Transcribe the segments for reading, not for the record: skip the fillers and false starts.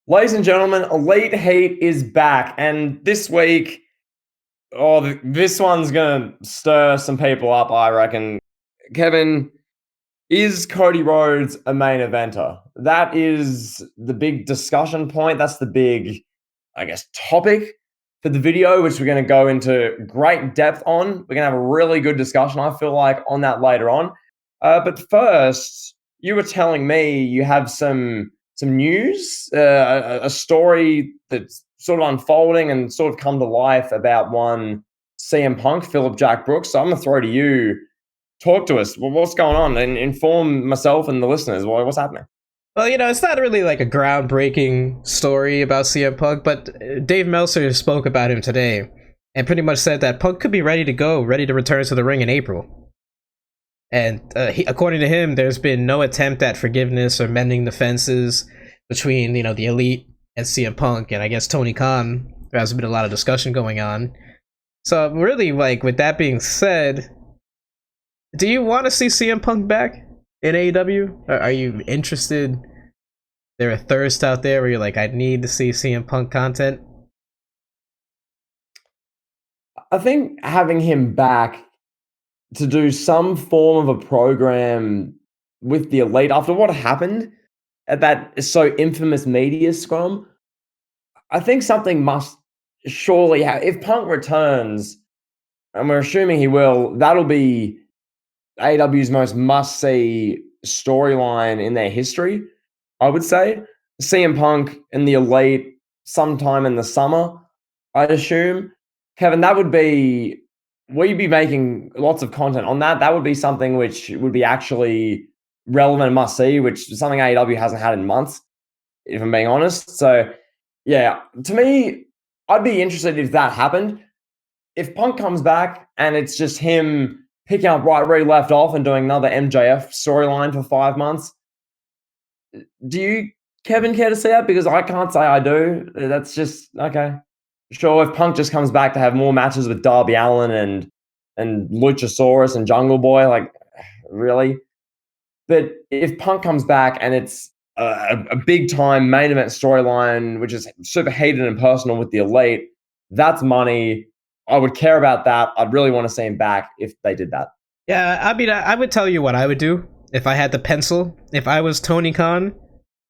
Ladies and gentlemen, Elite Heat is back, and this week, this one's gonna stir some people up, I reckon. Kevin, is Cody Rhodes a main eventer? That is the big discussion point. That's the big, I guess, topic for the video, which we're going to go into great depth on. We're going to have a really good discussion, I feel like, on that later on. But first, you were telling me you have some news, a story that's sort of unfolding and sort of come to life about one CM Punk, Philip Jack Brooks. So I'm going to throw to you. Talk to us. Well, what's going on? And inform myself and the listeners. What's happening? Well, it's not really like a groundbreaking story about CM Punk, but Dave Meltzer spoke about him today and pretty much said that Punk could be ready to go, ready to return to the ring in April. And according to him, there's been no attempt at forgiveness or mending the fences between, the Elite and CM Punk. And I guess Tony Khan, there has been a lot of discussion going on. So really, like, with that being said, do you want to see CM Punk back in AEW? Are you interested? There a thirst out there where you're like, I need to see CM Punk content? I think having him back to do some form of a program with the Elite after what happened at that so infamous media scrum, I think something must surely have. If Punk returns, and we're assuming he will, that'll be AEW's most must-see storyline in their history, I would say. CM Punk and the Elite sometime in the summer, I'd assume. Kevin, that would be... We'd be making lots of content on that. That would be something which would be actually relevant and must-see, which is something AEW hasn't had in months, if I'm being honest. So, yeah, to me, I'd be interested if that happened. If Punk comes back and it's just him picking up right where he left off and doing another MJF storyline for 5 months. Do you, Kevin, care to see that? Because I can't say I do. That's just, okay. Sure, if Punk just comes back to have more matches with Darby Allin and Luchasaurus and Jungle Boy, like, really? But if Punk comes back and it's a big-time main event storyline, which is super heated and personal with the Elite, that's money. I would care about that. I'd really want to see him back if they did that. Yeah, I mean, I would tell you what I would do if I had the pencil. If I was Tony Khan,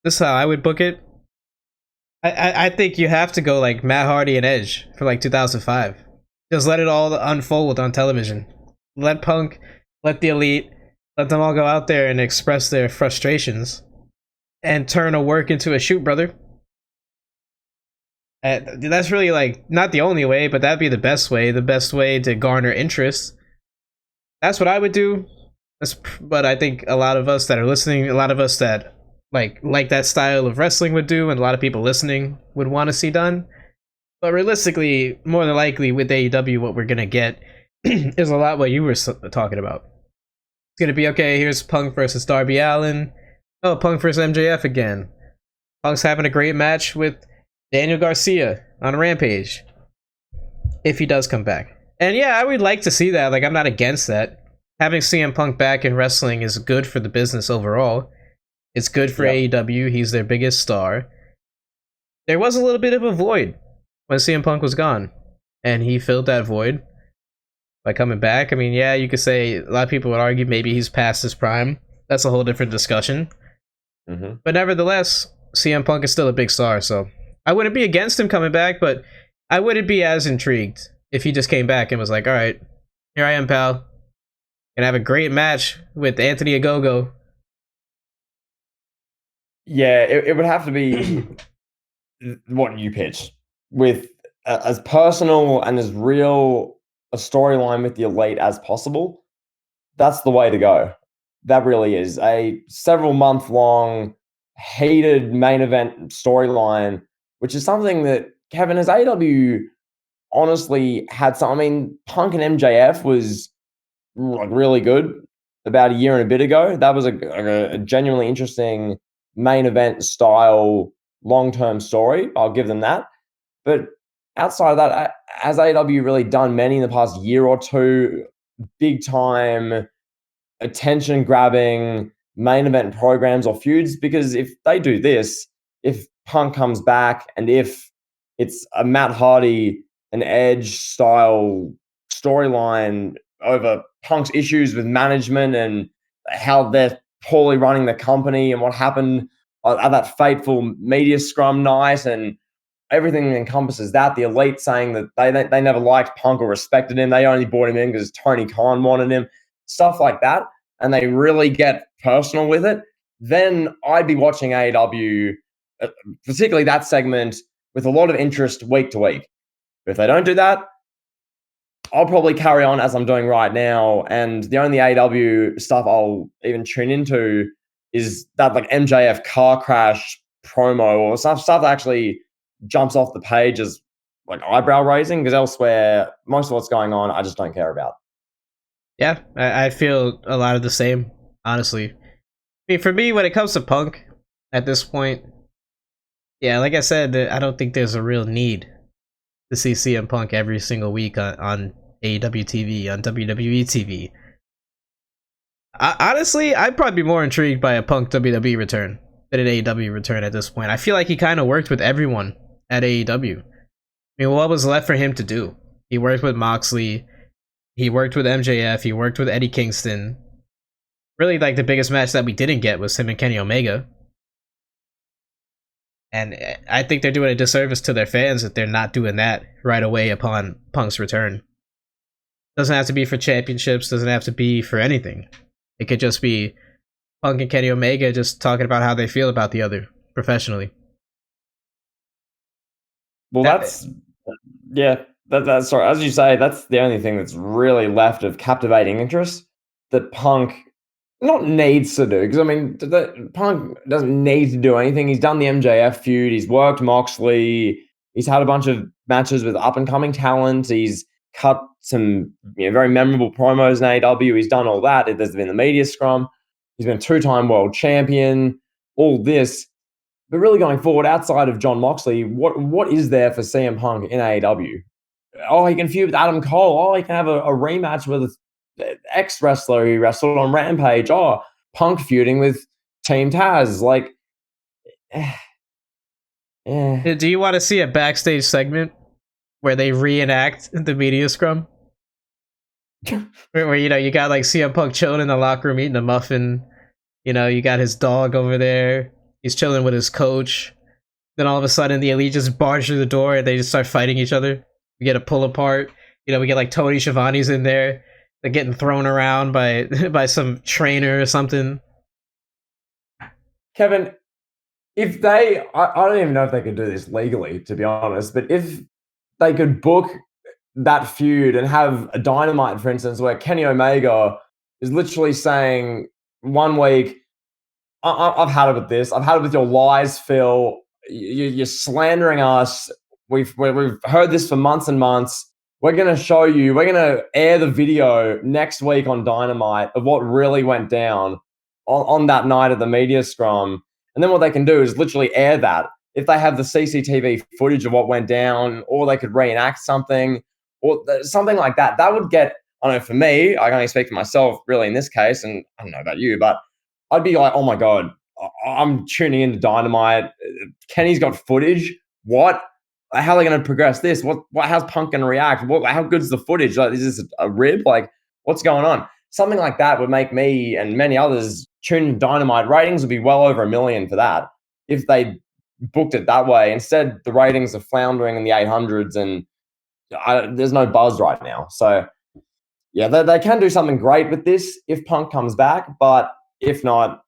this is how I would book it. I think you have to go like Matt Hardy and Edge for like 2005. Just let it all unfold on television. Let Punk, let the Elite, let them all go out there and express their frustrations and turn a work into a shoot, brother. That's really like not the only way, but that'd be the best way to garner interest. That's what I would do. But I think a lot of us that are listening, a lot of us that like that style of wrestling would do, and a lot of people listening would want to see done. But realistically, more than likely with AEW, what we're gonna get is a lot what you were talking about. It's gonna be, okay, here's Punk versus Darby Allin. Oh, Punk versus MJF again. Punk's having a great match with Daniel Garcia on Rampage, if he does come back. And yeah, I would like to see that. Like, I'm not against that. Having CM Punk back in wrestling is good for the business overall. It's good for AEW. He's their biggest star. There was a little bit of a void when CM Punk was gone, and he filled that void by coming back. I mean, yeah, you could say, a lot of people would argue maybe he's past his prime. That's a whole different discussion. Mm-hmm. But nevertheless, CM Punk is still a big star, so I wouldn't be against him coming back, but I wouldn't be as intrigued if he just came back and was like, all right, here I am, pal. Gonna have a great match with Anthony Ogogo. Yeah, it would have to be what you pitched, with as personal and as real a storyline with the Elite as possible. That's the way to go. That really is a several month long hated main event storyline, which is something that, Kevin, has AEW honestly had some. I mean, Punk and MJF was like really good about a year and a bit ago. That was a genuinely interesting main event style long-term story. I'll give them that. But outside of that, has AEW really done many in the past year or two big time attention grabbing main event programs or feuds? Because if they do this, if Punk comes back, and if it's a Matt Hardy, an Edge style storyline over Punk's issues with management and how they're poorly running the company and what happened at that fateful media scrum night and everything encompasses that. The Elite saying that they never liked Punk or respected him. They only brought him in because Tony Khan wanted him, stuff like that. And they really get personal with it. Then I'd be watching AEW, particularly that segment, with a lot of interest week to week. If they don't do that, I'll probably carry on as I'm doing right now. And the only AEW stuff I'll even tune into is that like MJF car crash promo or stuff that actually jumps off the page as like eyebrow raising, because elsewhere, most of what's going on, I just don't care about. Yeah, I feel a lot of the same, honestly. I mean, for me, when it comes to Punk, at this point, yeah, like I said, I don't think there's a real need to see CM Punk every single week on AEW TV, on WWE TV. Honestly, I'd probably be more intrigued by a Punk WWE return than an AEW return at this point. I feel like he kind of worked with everyone at AEW. I mean, what was left for him to do? He worked with Moxley, he worked with MJF, he worked with Eddie Kingston. Really, like, the biggest match that we didn't get was him and Kenny Omega. And I think they're doing a disservice to their fans if they're not doing that right away upon Punk's return. Doesn't have to be for championships, doesn't have to be for anything. It could just be Punk and Kenny Omega just talking about how they feel about the other professionally. Well, that's sorry, as you say, that's the only thing that's really left of captivating interest that Punk not needs to do. Because I mean, Punk doesn't need to do anything. He's done the MJF feud. He's worked Moxley. He's had a bunch of matches with up and coming talent. He's cut some very memorable promos in AEW. He's done all that. There's been the media scrum. He's been a 2-time world champion. All this. But really going forward, outside of John Moxley, what is there for CM Punk in AEW? Oh, he can feud with Adam Cole. Oh, he can have a rematch with ex-wrestler he wrestled on Rampage. Oh, Punk feuding with Team Taz. Like, Do you want to see a backstage segment where they reenact the media scrum? where you got like CM Punk chilling in the locker room eating a muffin. You got his dog over there. He's chilling with his coach. Then all of a sudden, the Elite just barge through the door and they just start fighting each other. We get a pull apart. We get like Tony Schiavone's in there. They're getting thrown around by some trainer or something. Kevin, if I don't even know if they could do this legally, to be honest, but if they could book that feud and have a Dynamite, for instance, where Kenny Omega is literally saying 1 week, I've had it with this. I've had it with your lies, Phil. You're slandering us. We've heard this for months and months. We're going to show you. We're going to air the video next week on Dynamite of what really went down on that night at the media scrum. And then what they can do is literally air that. If they have the CCTV footage of what went down, or they could reenact something, or something like that, that would get, I don't know, for me, I can only speak for myself really in this case, and I don't know about you, but I'd be like, oh my God, I'm tuning into Dynamite. Kenny's got footage. What? How are they going to progress this? How's Punk going to react? How good's the footage? Like, is this a rib? Like, what's going on? Something like that would make me and many others tune into Dynamite. Ratings would be well over 1 million for that if they booked it that way. Instead, the ratings are floundering in the 800s, and there's no buzz right now. So, yeah, they can do something great with this if Punk comes back, but if not,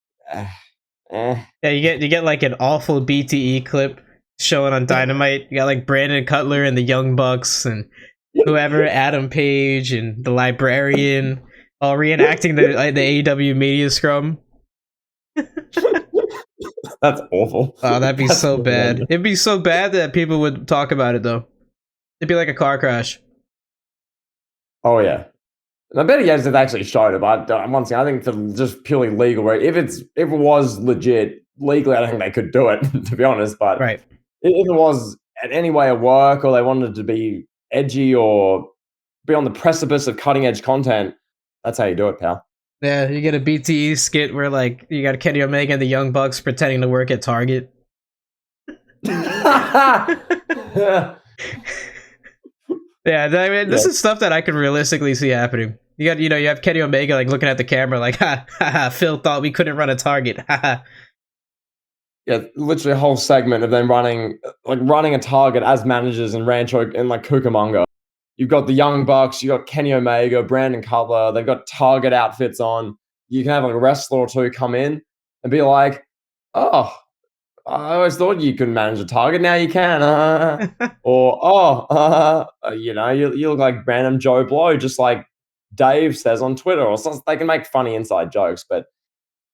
Yeah, you get like an awful BTE clip showing on Dynamite. You got like Brandon Cutler and the Young Bucks and whoever, Adam Page and the Librarian, all reenacting the AEW media scrum. That's awful. Oh, that'd be so bad. It'd be so bad that people would talk about it, though. It'd be like a car crash. Oh, yeah. And I bet yes, they've actually showed it, but once again, I think for just purely legal, if it was legit, legally, I think they could do it, to be honest. But right. If it was at any way of work, or they wanted to be edgy or be on the precipice of cutting edge content, that's how you do it, pal. Yeah, you get a BTE skit where like you got Kenny Omega and the Young Bucks pretending to work at Target. Yeah, I mean, Yeah, this is stuff that I could realistically see happening. You have Kenny Omega like looking at the camera like, ha ha ha. Phil thought we couldn't run a target. Ha ha. yeah, literally a whole segment of them running a target as managers in Rancho and like Cucamonga. You've got the Young Bucks, you got Kenny Omega, Brandon Cutler. They've got Target outfits on. You can have like a wrestler or two come in and be like, "Oh, I always thought you couldn't manage a Target. Now you can." Or, "Oh, you look like random Joe Blow, just like Dave says on Twitter." Or something. They can make funny inside jokes, but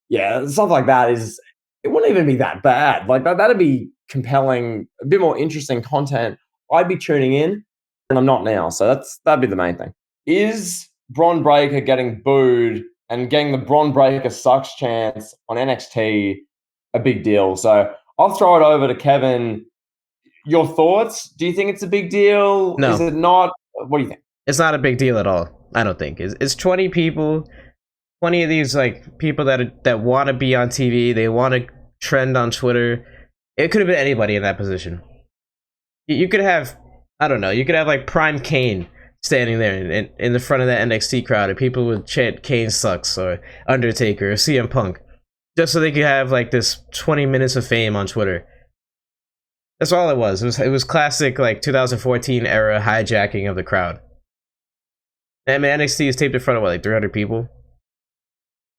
yeah, stuff like that is it wouldn't even be that bad. Like that'd be compelling, a bit more interesting content. I'd be tuning in, and I'm not now. So that'd be the main thing. Is Bron Breakker getting booed and getting the Bron Breakker sucks chance on NXT a big deal? So I'll throw it over to Kevin. Your thoughts? Do you think it's a big deal? Is No, it not? What do you think? it's not a big deal at all. I don't think it's 20 people, 20 of these like people that want to be on TV. They want to trend on Twitter. It could have been anybody in that position. You could have, I don't know, you could have like Prime Kane standing there in the front of that NXT crowd, and people would chant Kane sucks or Undertaker or CM Punk, just so they could have like this 20 minutes of fame on Twitter. That's all it was. It was classic like 2014 era hijacking of the crowd. I mean, NXT is taped in front of what, like 300 people,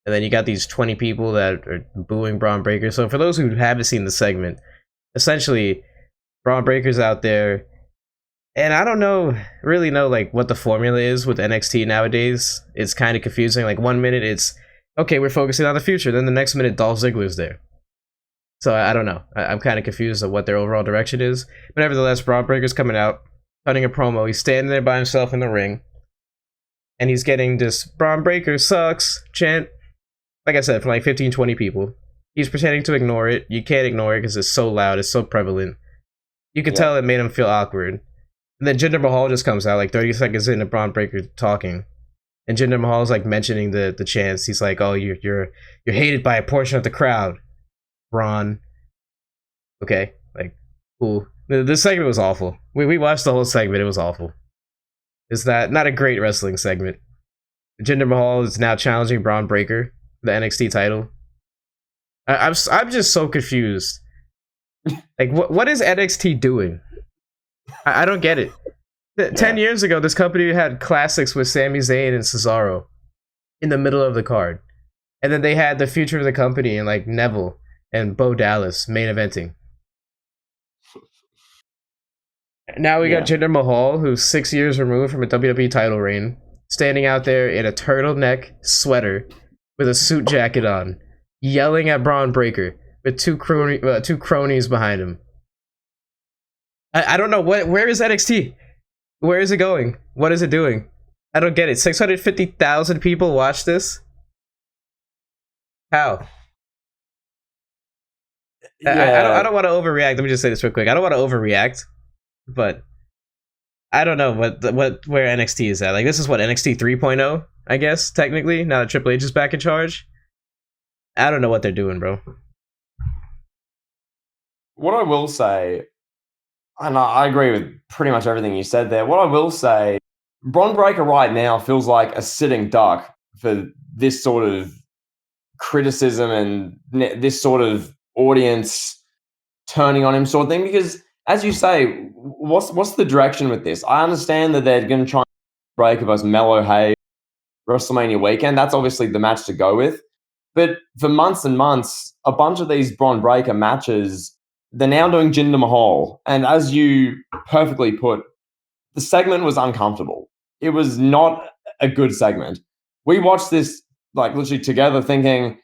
and then you got these 20 people that are booing Bron Breakker. So for those who haven't seen the segment, essentially, Bron Breakker's out there, and I don't really know like what the formula is with NXT nowadays. It's kind of confusing. Like 1 minute it's okay, we're focusing on the future, then the next minute Dolph Ziggler's there. So I don't know. I'm kind of confused of what their overall direction is. But nevertheless, Bron Breakker's coming out, cutting a promo. He's standing there by himself in the ring, and he's getting this Bron Breakker sucks chant. Like I said, from like 15, 20 people. He's pretending to ignore it. You can't ignore it because it's so loud. It's so prevalent. You could tell it made him feel awkward. And then Jinder Mahal just comes out like 30 seconds into Bron Breakker talking. And Jinder Mahal's like mentioning the chants. He's like, "Oh, you're hated by a portion of the crowd, Bron." Okay, like, cool. This segment was awful. We watched the whole segment. It was awful. It's not a great wrestling segment. Jinder Mahal is now challenging Bron Breakker for the NXT title. I'm just so confused. Like, what is NXT doing? I don't get it. 10 years ago, this company had classics with Sami Zayn and Cesaro in the middle of the card. And then they had the future of the company and like Neville and Bo Dallas main eventing. Now we got Jinder Mahal, who's 6 years removed from a WWE title reign, standing out there in a turtleneck sweater with a suit jacket on, yelling at Bron Breakker with two cronies behind him. I don't know where is NXT? Where is it going? What is it doing? I don't get it. 650,000 people watch this? How? Yeah. I don't want to overreact. Let me just say this real quick. I don't want to overreact, but I don't know where NXT is at. Like, this is what, NXT 3.0, I guess, technically, now that Triple H is back in charge. I don't know what they're doing, bro. What I will say, and I agree with pretty much everything you said there. What I will say, Bron Breakker right now feels like a sitting duck for this sort of criticism and this sort of audience turning on him sort of thing. Because, as you say, what's the direction with this? I understand that they're going to try and break versus Mellow Hay WrestleMania weekend. That's obviously the match to go with. But for months and months, a bunch of these Bron Breakker matches, they're now doing Jinder Mahal. And as you perfectly put, the segment was uncomfortable. It was not a good segment. We watched this like literally together thinking,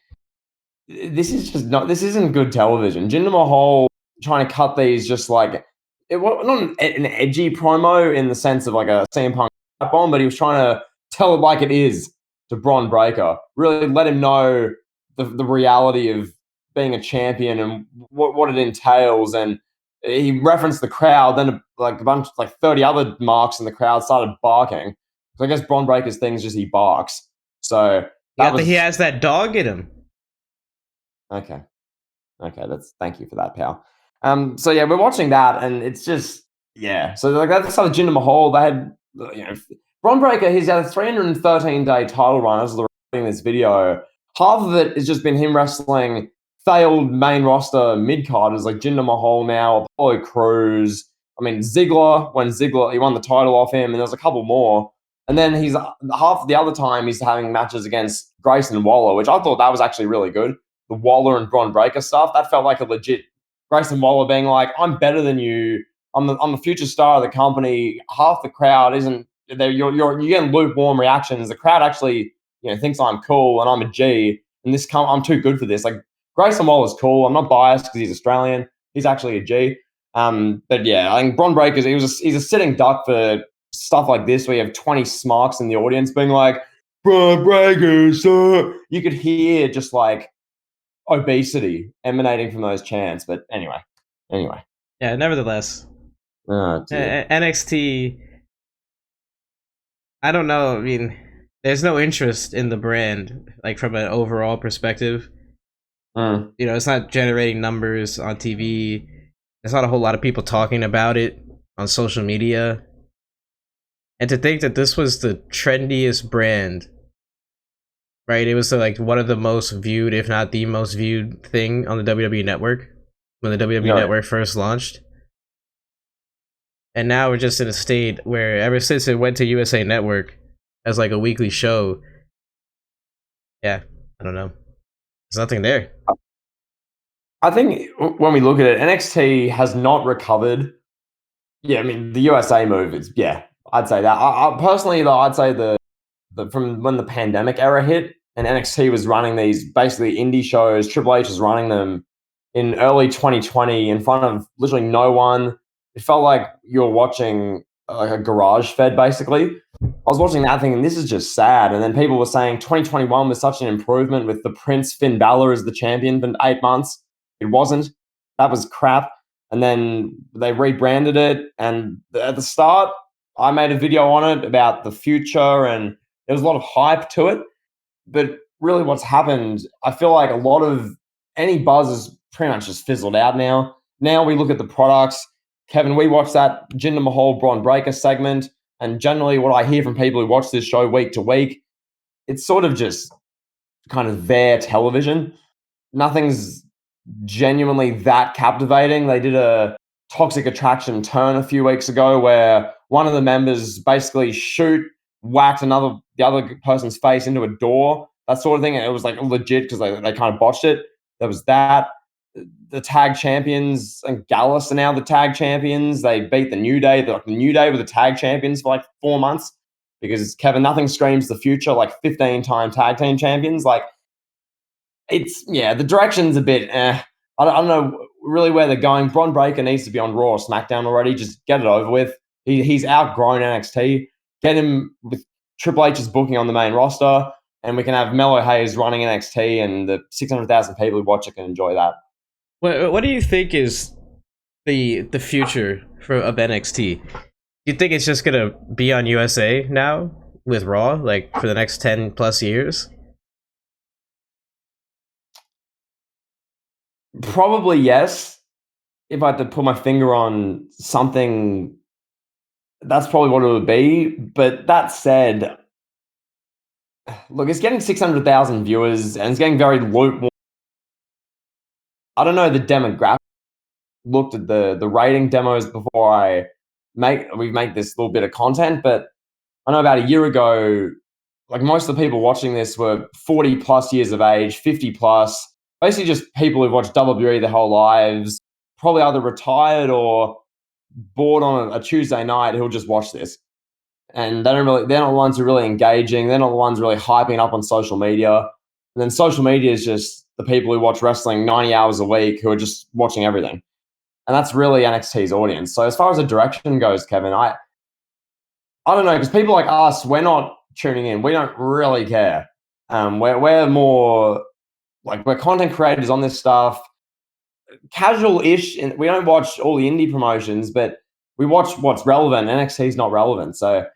this isn't good television. Jinder Mahal trying to cut these just like, it was not an edgy promo in the sense of like a CM Punk bomb, but he was trying to tell it like it is to Bron Breakker. Really let him know the reality of being a champion and what it entails. And he referenced the crowd. Then like a bunch, like 30 other marks in the crowd started barking. So I guess Bron Breakker's thing is just he barks. So He has that dog in him. Okay. Thank you for that, pal. So yeah, we're watching that, and it's just yeah. So like that's how Jinder Mahal. They had Bron Breakker. He's had a 313-day title run as of the recording this video. Half of it has just been him wrestling failed main roster mid carders like Jinder Mahal now, Apollo Crews. I mean Ziggler when Ziggler he won the title off him, and there's a couple more. And then he's half the other time he's having matches against Grayson Waller, which I thought that was actually really good. The Waller and Bron Breakker stuff that felt like a legit Grayson Waller being like, "I'm better than you. I'm the future star of the company." Half the crowd isn't. You're getting lukewarm reactions. The crowd actually, thinks I'm cool and I'm a G, and I'm too good for this. Like Grayson Waller's cool. I'm not biased because he's Australian. He's actually a G. But yeah, I think Bron Breakker he's a sitting duck for stuff like this, where you have 20 smarks in the audience being like, "Bron Breakker, sir." You could hear just like obesity emanating from those chants. But anyway. Yeah, nevertheless, Oh, dear. NXT. I don't know. I mean, there's no interest in the brand, like from an overall perspective. It's not generating numbers on TV. There's not a whole lot of people talking about it on social media. And to think that this was the trendiest brand, right? It was like one of the most viewed, if not the most viewed thing on the WWE Network when the WWE Network first launched. And now we're just in a state where ever since it went to USA Network as like a weekly show, yeah, I don't know. There's nothing there. I think when we look at it, NXT has not recovered. Yeah, I mean the USA move is I'd say that. I personally though, I'd say the from when the pandemic era hit and NXT was running these basically indie shows, Triple H was running them in early 2020 in front of literally no one. It felt like you were watching like a garage fed basically. I was watching that thing and this is just sad. And then people were saying 2021 was such an improvement with the Prince Finn Balor as the champion for 8 months. It wasn't. That was crap. And then they rebranded it. And at the start, I made a video on it about the future and there was a lot of hype to it. But really what's happened, I feel like a lot of any buzz is pretty much just fizzled out now. Now we look at the products. Kevin, we watched that Jinder Mahal Bron Breakker segment. And generally what I hear from people who watch this show week to week, it's sort of just kind of their television. Nothing's genuinely that captivating. They did a Toxic Attraction turn a few weeks ago where one of the members basically whacked the other person's face into a door, that sort of thing. And it was like legit because they kind of botched it. There was that. The tag champions and Gallus are now the tag champions. They beat the New Day. The New Day were the tag champions for like 4 months because Kevin, nothing screams the future like 15-time tag team champions. Like the direction's a bit I don't know really where they're going. Bron Breakker needs to be on Raw or SmackDown already. Just get it over with. He's outgrown NXT. Get him with Triple H's booking on the main roster, and we can have Mello Hayes running NXT, and the 600,000 people who watch it can enjoy that. What do you think is the future of NXT? Do you think it's just gonna be on USA now with Raw, like for the next 10 plus years? Probably yes. If I had to put my finger on something, that's probably what it would be. But that said, look, it's getting 600,000 viewers and it's getting very lukewarm. I don't know the demographic. Looked at the rating demos before we make this little bit of content, but I know about a year ago, like most of the people watching this were 40 plus years of age, 50 plus, basically just people who've watched WWE their whole lives, probably either retired or bored on a Tuesday night who'll just watch this. And they're not the ones who are really engaging. They're not the ones really hyping up on social media. And then social media is just the people who watch wrestling 90 hours a week who are just watching everything. And that's really NXT's audience. So as far as the direction goes, Kevin, I don't know, because people like us, we're not tuning in. We don't really care. We're more like we're content creators on this stuff, casual-ish, and we don't watch all the indie promotions, but we watch what's relevant. NXT's not relevant. So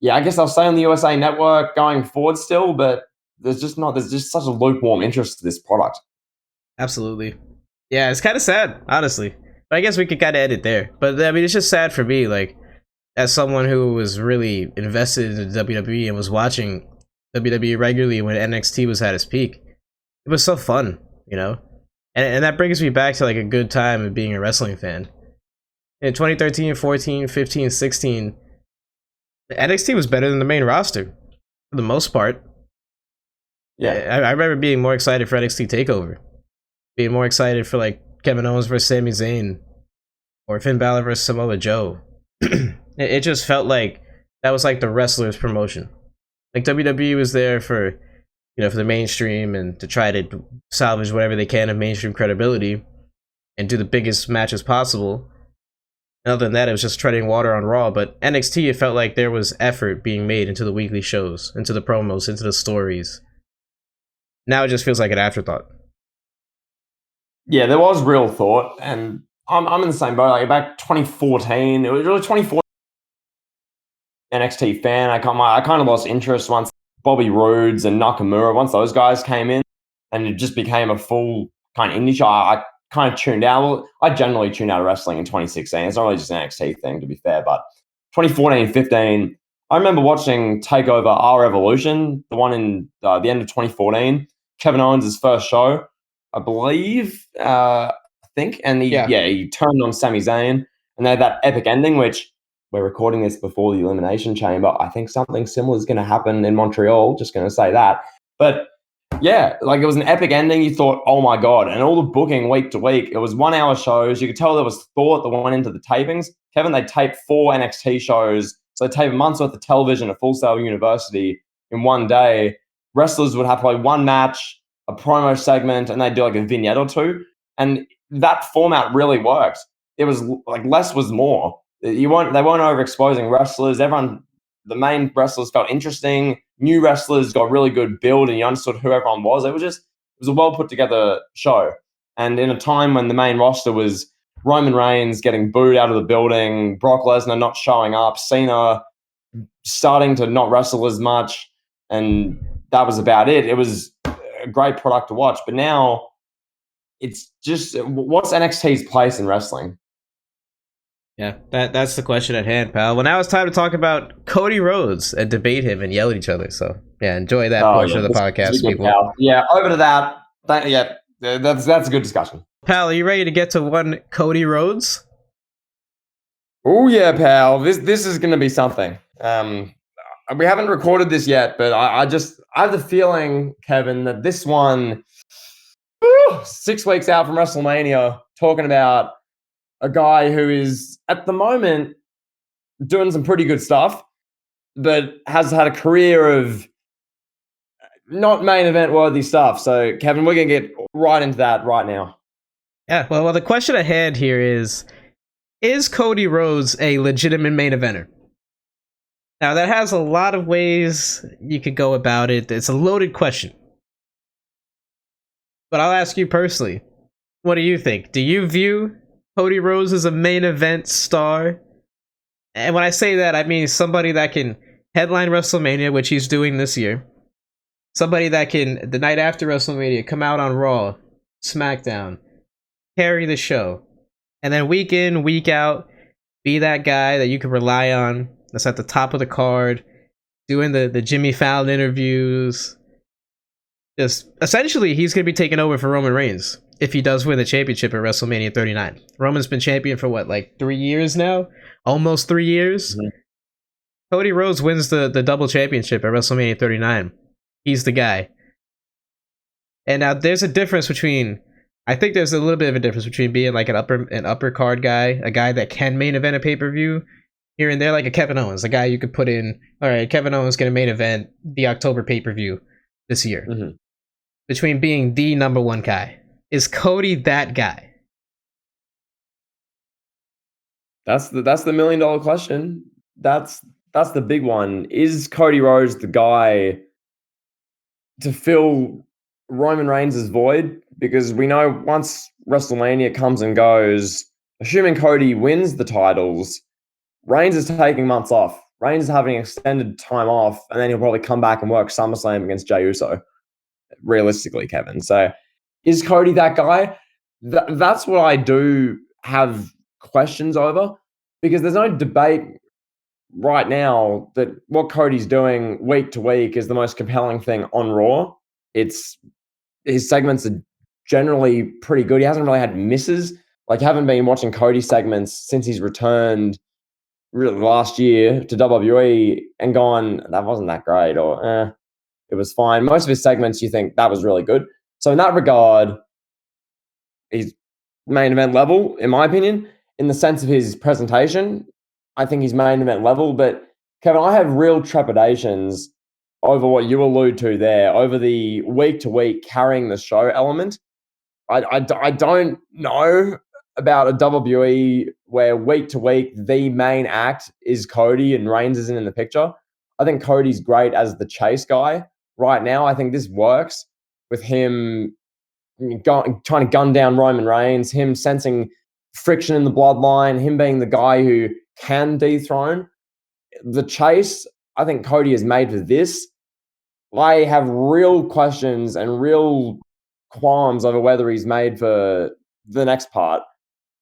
yeah, I guess I'll stay on the USA Network going forward still, but there's just such a lukewarm interest to this product. Absolutely. Yeah, it's kind of sad, honestly. But I guess we could kind of end it there. But I mean, it's just sad for me, like as someone who was really invested in WWE and was watching WWE regularly when NXT was at its peak. It was so fun, you know? And that brings me back to like a good time of being a wrestling fan. In 2013, 14, 15, 16, NXT was better than the main roster for the most part. Yeah. I remember being more excited for NXT TakeOver, being more excited for like Kevin Owens versus Sami Zayn or Finn Balor versus Samoa Joe. It just felt like that was like the wrestler's promotion. Like WWE was there for, you know, for the mainstream and to try to salvage whatever they can of mainstream credibility and do the biggest matches possible. And other than that, it was just treading water on Raw. But NXT, it felt like there was effort being made into the weekly shows, into the promos, into the stories. Now it just feels like an afterthought. Yeah, there was real thought, and I'm in the same boat. Like back 2014, it was really 2014 NXT fan. I kind of lost interest once Bobby Rhodes and Nakamura, once those guys came in, and it just became a full kind of indie show. I kind of tuned out. Well, I generally tuned out of wrestling in 2016. It's not really just an NXT thing, to be fair, but 2014, 15, I remember watching TakeOver R Evolution, the one in the end of 2014. Kevin Owens' first show, I believe, I think, and he turned on Sami Zayn, and they had that epic ending, which we're recording this before the Elimination Chamber. I think something similar is going to happen in Montreal. Just going to say that. But yeah, like it was an epic ending. You thought, oh my God. And all the booking week to week, it was 1 hour shows. You could tell there was thought that went into the tapings. Kevin, they taped 4 NXT shows. So they taped months worth of television at Full Sail University in one day. Wrestlers would have probably one match, a promo segment, and they'd do like a vignette or two. And that format really worked. It was like less was more. They weren't overexposing wrestlers. The main wrestlers felt interesting. New wrestlers got really good build, and you understood who everyone was. It was a well put together show. And in a time when the main roster was Roman Reigns getting booed out of the building, Brock Lesnar not showing up, Cena starting to not wrestle as much, and that was about it. It was a great product to watch. But now it's just, what's NXT's place in wrestling? Yeah, that's the question at hand, pal. Well, now it's time to talk about Cody Rhodes and debate him and yell at each other. So, yeah, enjoy that portion of the podcast, people. Pal. Yeah, over to that. That's a good discussion. Pal, are you ready to get to one Cody Rhodes? Oh yeah, pal. This is going to be something. We haven't recorded this yet, but I have the feeling, Kevin, that this one, 6 weeks out from WrestleMania, talking about a guy who is at the moment doing some pretty good stuff, but has had a career of not main event worthy stuff. So, Kevin, we're going to get right into that right now. Yeah, well, the question at hand here is Cody Rhodes a legitimate main eventer? Now, that has a lot of ways you could go about it. It's a loaded question. But I'll ask you personally, what do you think? Do you view Cody Rhodes as a main event star? And when I say that, I mean somebody that can headline WrestleMania, which he's doing this year. Somebody that can, the night after WrestleMania, come out on Raw, SmackDown, carry the show. And then week in, week out, be that guy that you can rely on, that's at the top of the card, doing the Jimmy Fallon interviews. Just essentially, he's going to be taking over for Roman Reigns if he does win the championship at WrestleMania 39. Roman's been champion for what, like 3 years now? Almost 3 years? Mm-hmm. Cody Rhodes wins the double championship at WrestleMania 39. He's the guy. And now there's a difference between, I think there's a little bit of a difference between being like an upper card guy, a guy that can main event a pay-per-view here and there, like a Kevin Owens, a guy you could put in, all right, Kevin Owens going to main event the October pay-per-view this year. Mm-hmm. Between being the number one guy. Is Cody that guy? That's the $1 million question. That's the big one. Is Cody Rhodes the guy to fill Roman Reigns' void? Because we know once WrestleMania comes and goes, assuming Cody wins the titles, Reigns is taking months off. Reigns is having extended time off, and then he'll probably come back and work SummerSlam against Jey Uso. Realistically, Kevin. So is Cody that guy? That's what I do have questions over, because there's no debate right now that what Cody's doing week to week is the most compelling thing on Raw. It's his segments are generally pretty good. He hasn't really had misses. Like, haven't been watching Cody segments since he's returned really last year to WWE and gone, that wasn't that great, or it was fine. Most of his segments, you think that was really good. So in that regard, he's main event level, in my opinion, in the sense of his presentation. I think he's main event level, but Kevin, I have real trepidations over what you allude to there, over the week to week carrying the show element. I don't know about a WWE where week to week the main act is Cody and Reigns isn't in the picture. I think Cody's great as the chase guy right now. I think this works with him trying to gun down Roman Reigns, him sensing friction in the bloodline, him being the guy who can dethrone. The chase, I think Cody is made for this. I have real questions and real qualms over whether he's made for the next part.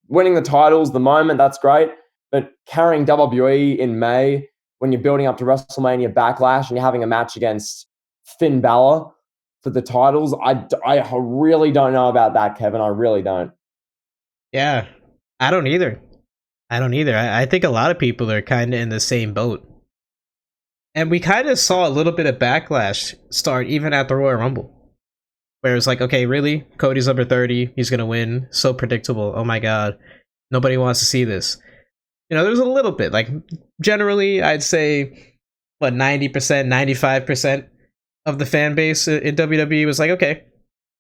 Winning the titles, the moment, that's great. But carrying WWE in May when you're building up to WrestleMania Backlash and you're having a match against Finn Balor for the titles, I really don't know about that, Kevin. I really don't. Yeah, I don't either. I think a lot of people are kind of in the same boat. And we kind of saw a little bit of backlash start even at the Royal Rumble. Where it's like, okay, really? Cody's number 30. He's going to win. So predictable. Oh my God. Nobody wants to see this. You know, there's a little bit. Like, generally, I'd say, 90%, 95% of the fan base in WWE was like, okay,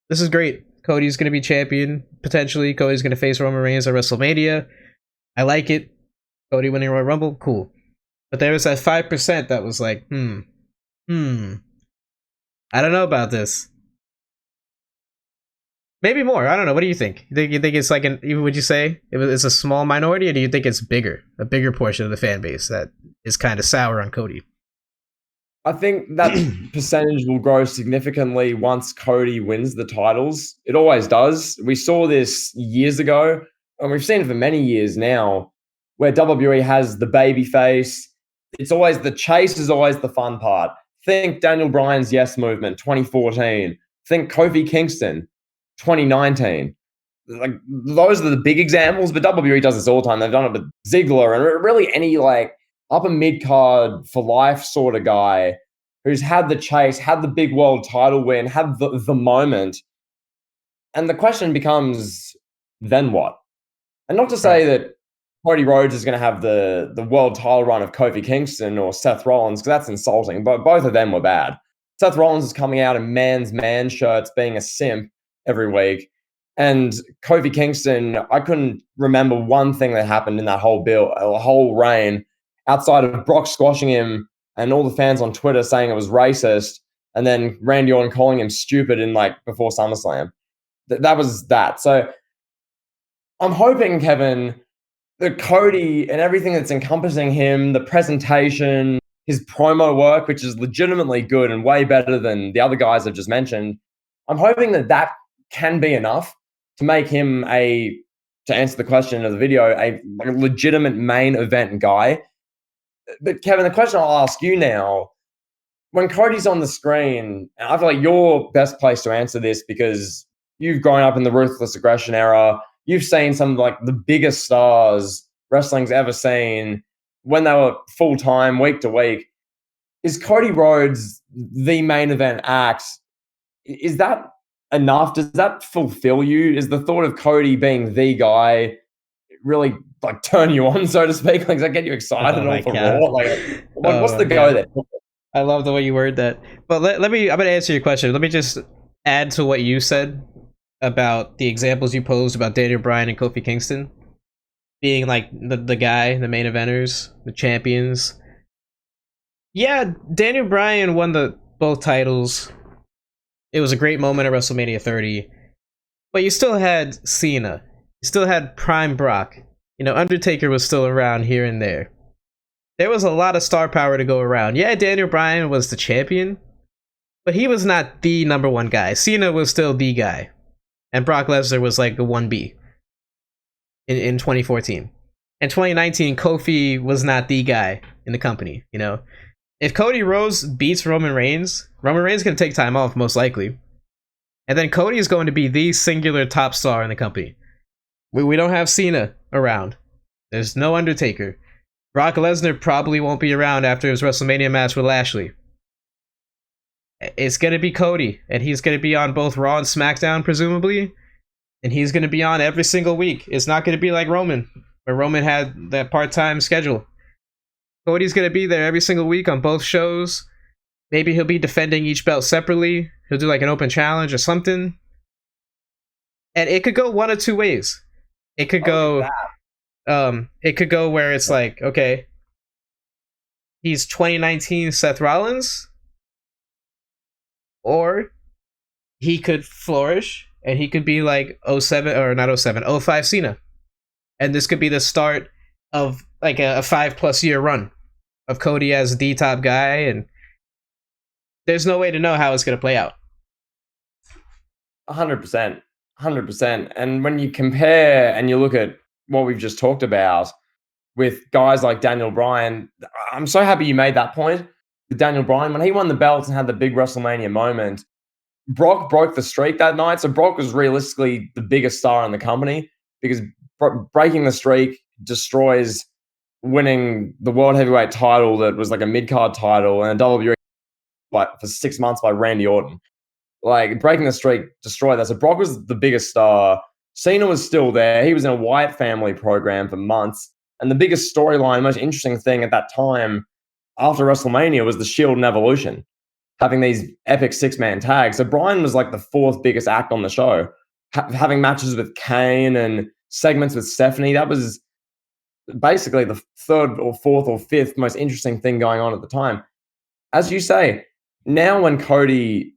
this is great. Cody's going to be champion. Potentially, Cody's going to face Roman Reigns at WrestleMania. I like it. Cody winning Royal Rumble, cool. But there was that 5% that was like, I don't know about this. Maybe more. I don't know. What do you think? You think it's like would you say it's a small minority, or do you think it's bigger? A bigger portion of the fan base that is kind of sour on Cody? I think that percentage will grow significantly once Cody wins the titles. It always does. We saw this years ago, and we've seen it for many years now, where WWE has the baby face. It's always the chase is always the fun part. Think Daniel Bryan's Yes Movement, 2014. Think Kofi Kingston, 2019. Like, those are the big examples, but WWE does this all the time. They've done it with Ziggler and really any like upper mid card for life sort of guy who's had the chase, had the big world title win, had the moment. And the question becomes, then what? And not to say that Cody Rhodes is going to have the world title run of Kofi Kingston or Seth Rollins, because that's insulting, but both of them were bad. Seth Rollins is coming out in man's man shirts being a simp every week. And Kofi Kingston, I couldn't remember one thing that happened in that whole reign, outside of Brock squashing him and all the fans on Twitter saying it was racist, and then Randy Orton calling him stupid in before SummerSlam. That was that. So I'm hoping, Kevin, that Cody and everything that's encompassing him, the presentation, his promo work, which is legitimately good and way better than the other guys I've just mentioned, I'm hoping that can be enough to make him to answer the question of the video, a legitimate main event guy. But Kevin, the question I'll ask you now, when Cody's on the screen, and I feel like you're best placed to answer this because you've grown up in the Ruthless Aggression era, you've seen some of the biggest stars wrestling's ever seen when they were full-time, week to week. Is Cody Rhodes the main event act? Is that enough? Does that fulfill you? Is the thought of Cody being the guy really turn you on, so to speak? Does that get you excited for Raw? What's the go there? I love the way you word that. But let me, I'm going to answer your question. Let me just add to what you said about the examples you posed about Daniel Bryan and Kofi Kingston being the guy, the main eventers, the champions. Yeah, Daniel Bryan won both titles. It was a great moment at WrestleMania 30. But you still had Cena. You still had Prime Brock. Undertaker was still around here and there. There was a lot of star power to go around. Yeah, Daniel Bryan was the champion, but he was not the number one guy. Cena was still the guy. And Brock Lesnar was the 1B. in 2014. In 2019, Kofi was not the guy in the company. You know, if Cody Rhodes beats Roman Reigns is going to take time off most likely, and then Cody is going to be the singular top star in the company. We don't have Cena around. There's no Undertaker. Brock Lesnar probably won't be around after his WrestleMania match with Lashley. It's going to be Cody, and he's going to be on both Raw and SmackDown, presumably. And he's going to be on every single week. It's not going to be like Roman, where Roman had that part-time schedule. Cody's going to be there every single week on both shows. Maybe he'll be defending each belt separately. He'll do like an open challenge or something. And it could go one of two ways. It could go where it's like, okay, he's 2019 Seth Rollins, or he could flourish and he could be like 07 or not 07, 05 Cena. And this could be the start of like a 5+ year run of Cody as the top guy, and there's no way to know how it's going to play out. 100%. 100%. And when you compare and you look at what we've just talked about with guys like Daniel Bryan, I'm so happy you made that point with Daniel Bryan. When he won the belts and had the big WrestleMania moment, Brock broke the streak that night. So Brock was realistically the biggest star in the company, because breaking the streak destroys winning the World Heavyweight title that was like a mid-card title and a WWE for 6 months by Randy Orton. Like, breaking the streak destroyed that. So Brock was the biggest star. Cena was still there. He was in a Wyatt family program for months. And the biggest storyline, most interesting thing at that time after WrestleMania was the Shield and Evolution, having these epic 6-man tags. So Bryan was like the 4th biggest act on the show, having matches with Kane and segments with Stephanie. That was basically the 3rd or 4th or 5th most interesting thing going on at the time. As you say, now when Cody,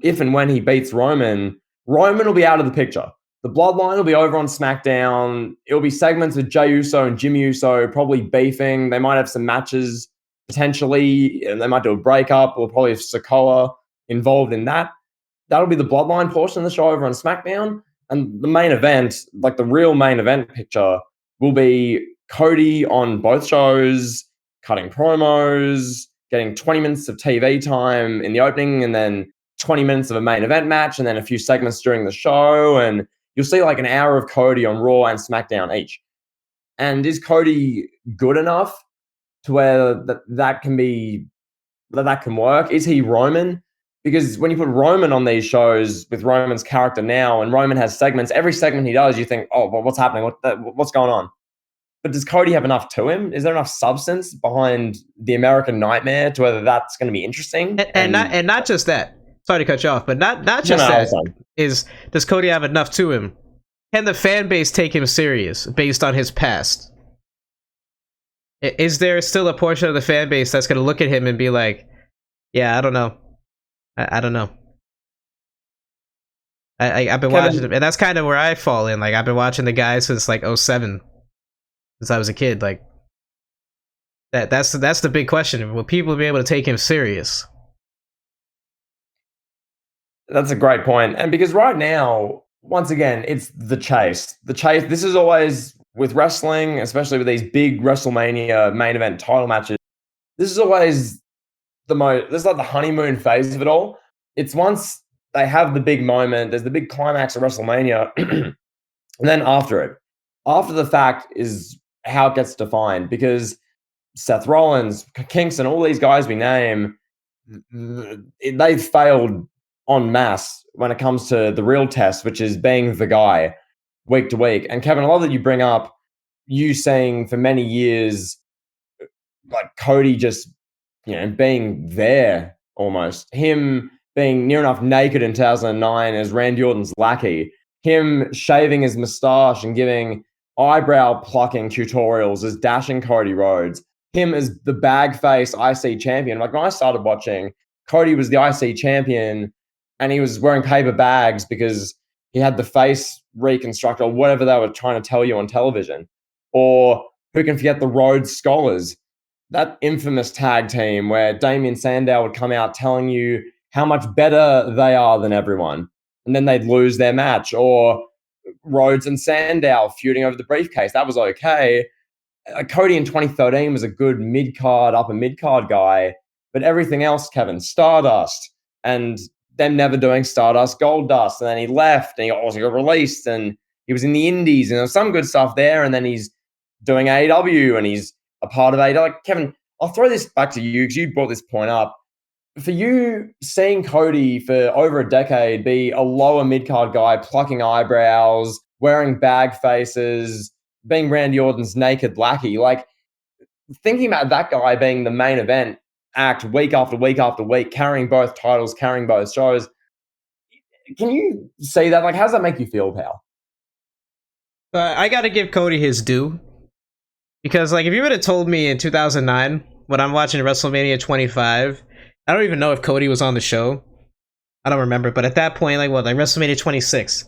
if and when he beats Roman will be out of the picture. The Bloodline will be over on SmackDown. It'll be segments with Jey Uso and Jimmy Uso probably beefing. They might have some matches potentially, and they might do a breakup, or probably have Sikoa involved in that. That'll be the Bloodline portion of the show over on SmackDown. And the main event, like the real main event picture, will be Cody on both shows, cutting promos, getting 20 minutes of TV time in the opening, and then 20 minutes of a main event match, and then a few segments during the show. And you'll see like an hour of Cody on Raw and SmackDown each. And is Cody good enough to where that can work? Is he Roman? Because when you put Roman on these shows with Roman's character now, and Roman has segments, every segment he does, you think, oh, well, what's happening? What's going on? But does Cody have enough to him? Is there enough substance behind the American Nightmare to whether that's going to be interesting? And not just that. Sorry to cut you off, but not just that. Does Cody have enough to him? Can the fan base take him serious based on his past? Is there still a portion of the fan base that's going to look at him and be like, yeah, I don't know. I don't know. I've been watching him, and that's kind of where I fall in. Like, I've been watching the guy since like 07, since I was a kid. Like, that's the big question. Will people be able to take him serious? That's a great point. And because right now, once again, it's the chase. The chase, this is always with wrestling, especially with these big WrestleMania main event title matches, this is always this is like the honeymoon phase of it all. It's once they have the big moment, there's the big climax of WrestleMania, and then after the fact is how it gets defined. Because Seth Rollins, Kingston, all these guys we name, they've failed en masse when it comes to the real test, which is being the guy week to week. And Kevin, I love that you bring up you saying for many years, like Cody just, being there almost. Him being near enough naked in 2009 as Randy Orton's lackey. Him shaving his mustache and giving eyebrow plucking tutorials as dashing Cody Rhodes. Him as the bag face IC champion. Like when I started watching, Cody was the IC champion and he was wearing paper bags because he had the face reconstructed or whatever they were trying to tell you on television. Or who can forget the Rhodes Scholars? That infamous tag team where Damien Sandow would come out telling you how much better they are than everyone. And then they'd lose their match. Or Rhodes and Sandow feuding over the briefcase. That was okay. Cody in 2013 was a good mid-card, upper mid-card guy, but everything else, Kevin, Stardust, and them never doing Stardust, Gold Dust, and then he left, and he also got released, and he was in the Indies, and there was some good stuff there, and then he's doing AEW, and he's a part of AEW. Like, Kevin, I'll throw this back to you, because you brought this point up. For you, seeing Cody for over a decade be a lower mid-card guy, plucking eyebrows, wearing bag faces, being Randy Orton's naked lackey, like, thinking about that guy being the main event act week after week after week, carrying both titles, carrying both shows, can you see that? Like, how does that make you feel, pal? I gotta give Cody his due. Because, like, if you would have told me in 2009, when I'm watching WrestleMania 25, I don't even know if Cody was on the show. I don't remember, but at that point, like WrestleMania 26.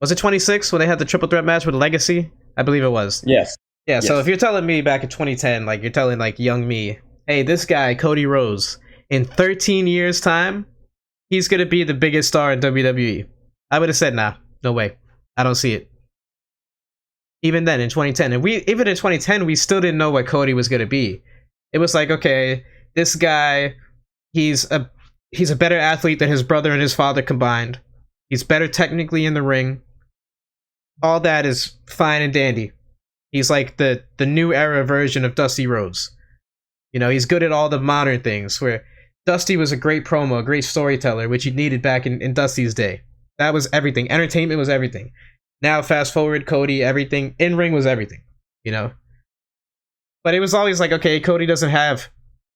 Was it 26 when they had the triple threat match with Legacy? I believe it was. Yes. Yeah, Yes. so if you're telling me back in 2010, like, you're telling, like, young me, hey, this guy, Cody Rhodes, in 13 years' time, he's gonna be the biggest star in WWE. I would have said, nah, no way. I don't see it. Even then, in 2010, and even in 2010, we still didn't know what Cody was gonna be. It was like, okay, this guy, he's a better athlete than his brother and his father combined. He's better technically in the ring. All that is fine and dandy. He's like the new era version of Dusty Rhodes. You know, he's good at all the modern things, where Dusty was a great promo, a great storyteller, which you needed back in Dusty's day. That was everything. Entertainment was everything. Now, fast forward, Cody, everything. In-ring was everything, you know? But it was always like, okay, Cody doesn't have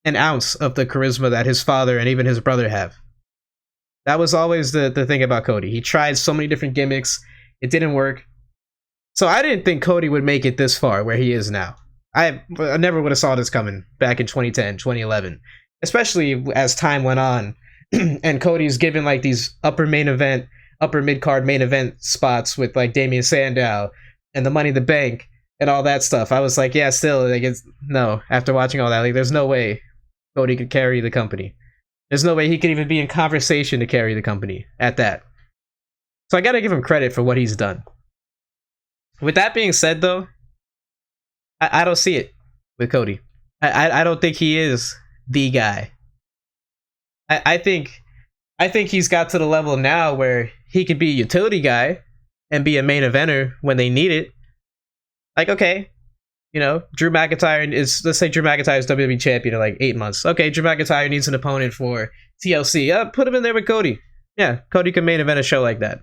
an ounce of the charisma that his father and even his brother have. That was always the thing about Cody. He tried so many different gimmicks. It didn't work. So I didn't think Cody would make it this far where he is now. I never would have saw this coming back in 2010, 2011. Especially as time went on. And Cody's given like these upper mid-card main event spots with like Damian Sandow and the Money in the Bank and all that stuff. I was like, yeah, still, like, no. After watching all that, like, there's no way Cody could carry the company. There's no way he could even be in conversation to carry the company at that. So I gotta give him credit for what he's done. With that being said, though, I don't see it with Cody. I don't think he is the guy. I think he's got to the level now where he could be a utility guy and be a main eventer when they need it. Like, okay, you know, Drew McIntyre is, let's say Drew McIntyre is WWE champion in like 8 months. Okay, Drew McIntyre needs an opponent for TLC. Put him in there with Cody. Yeah, Cody can main event a show like that.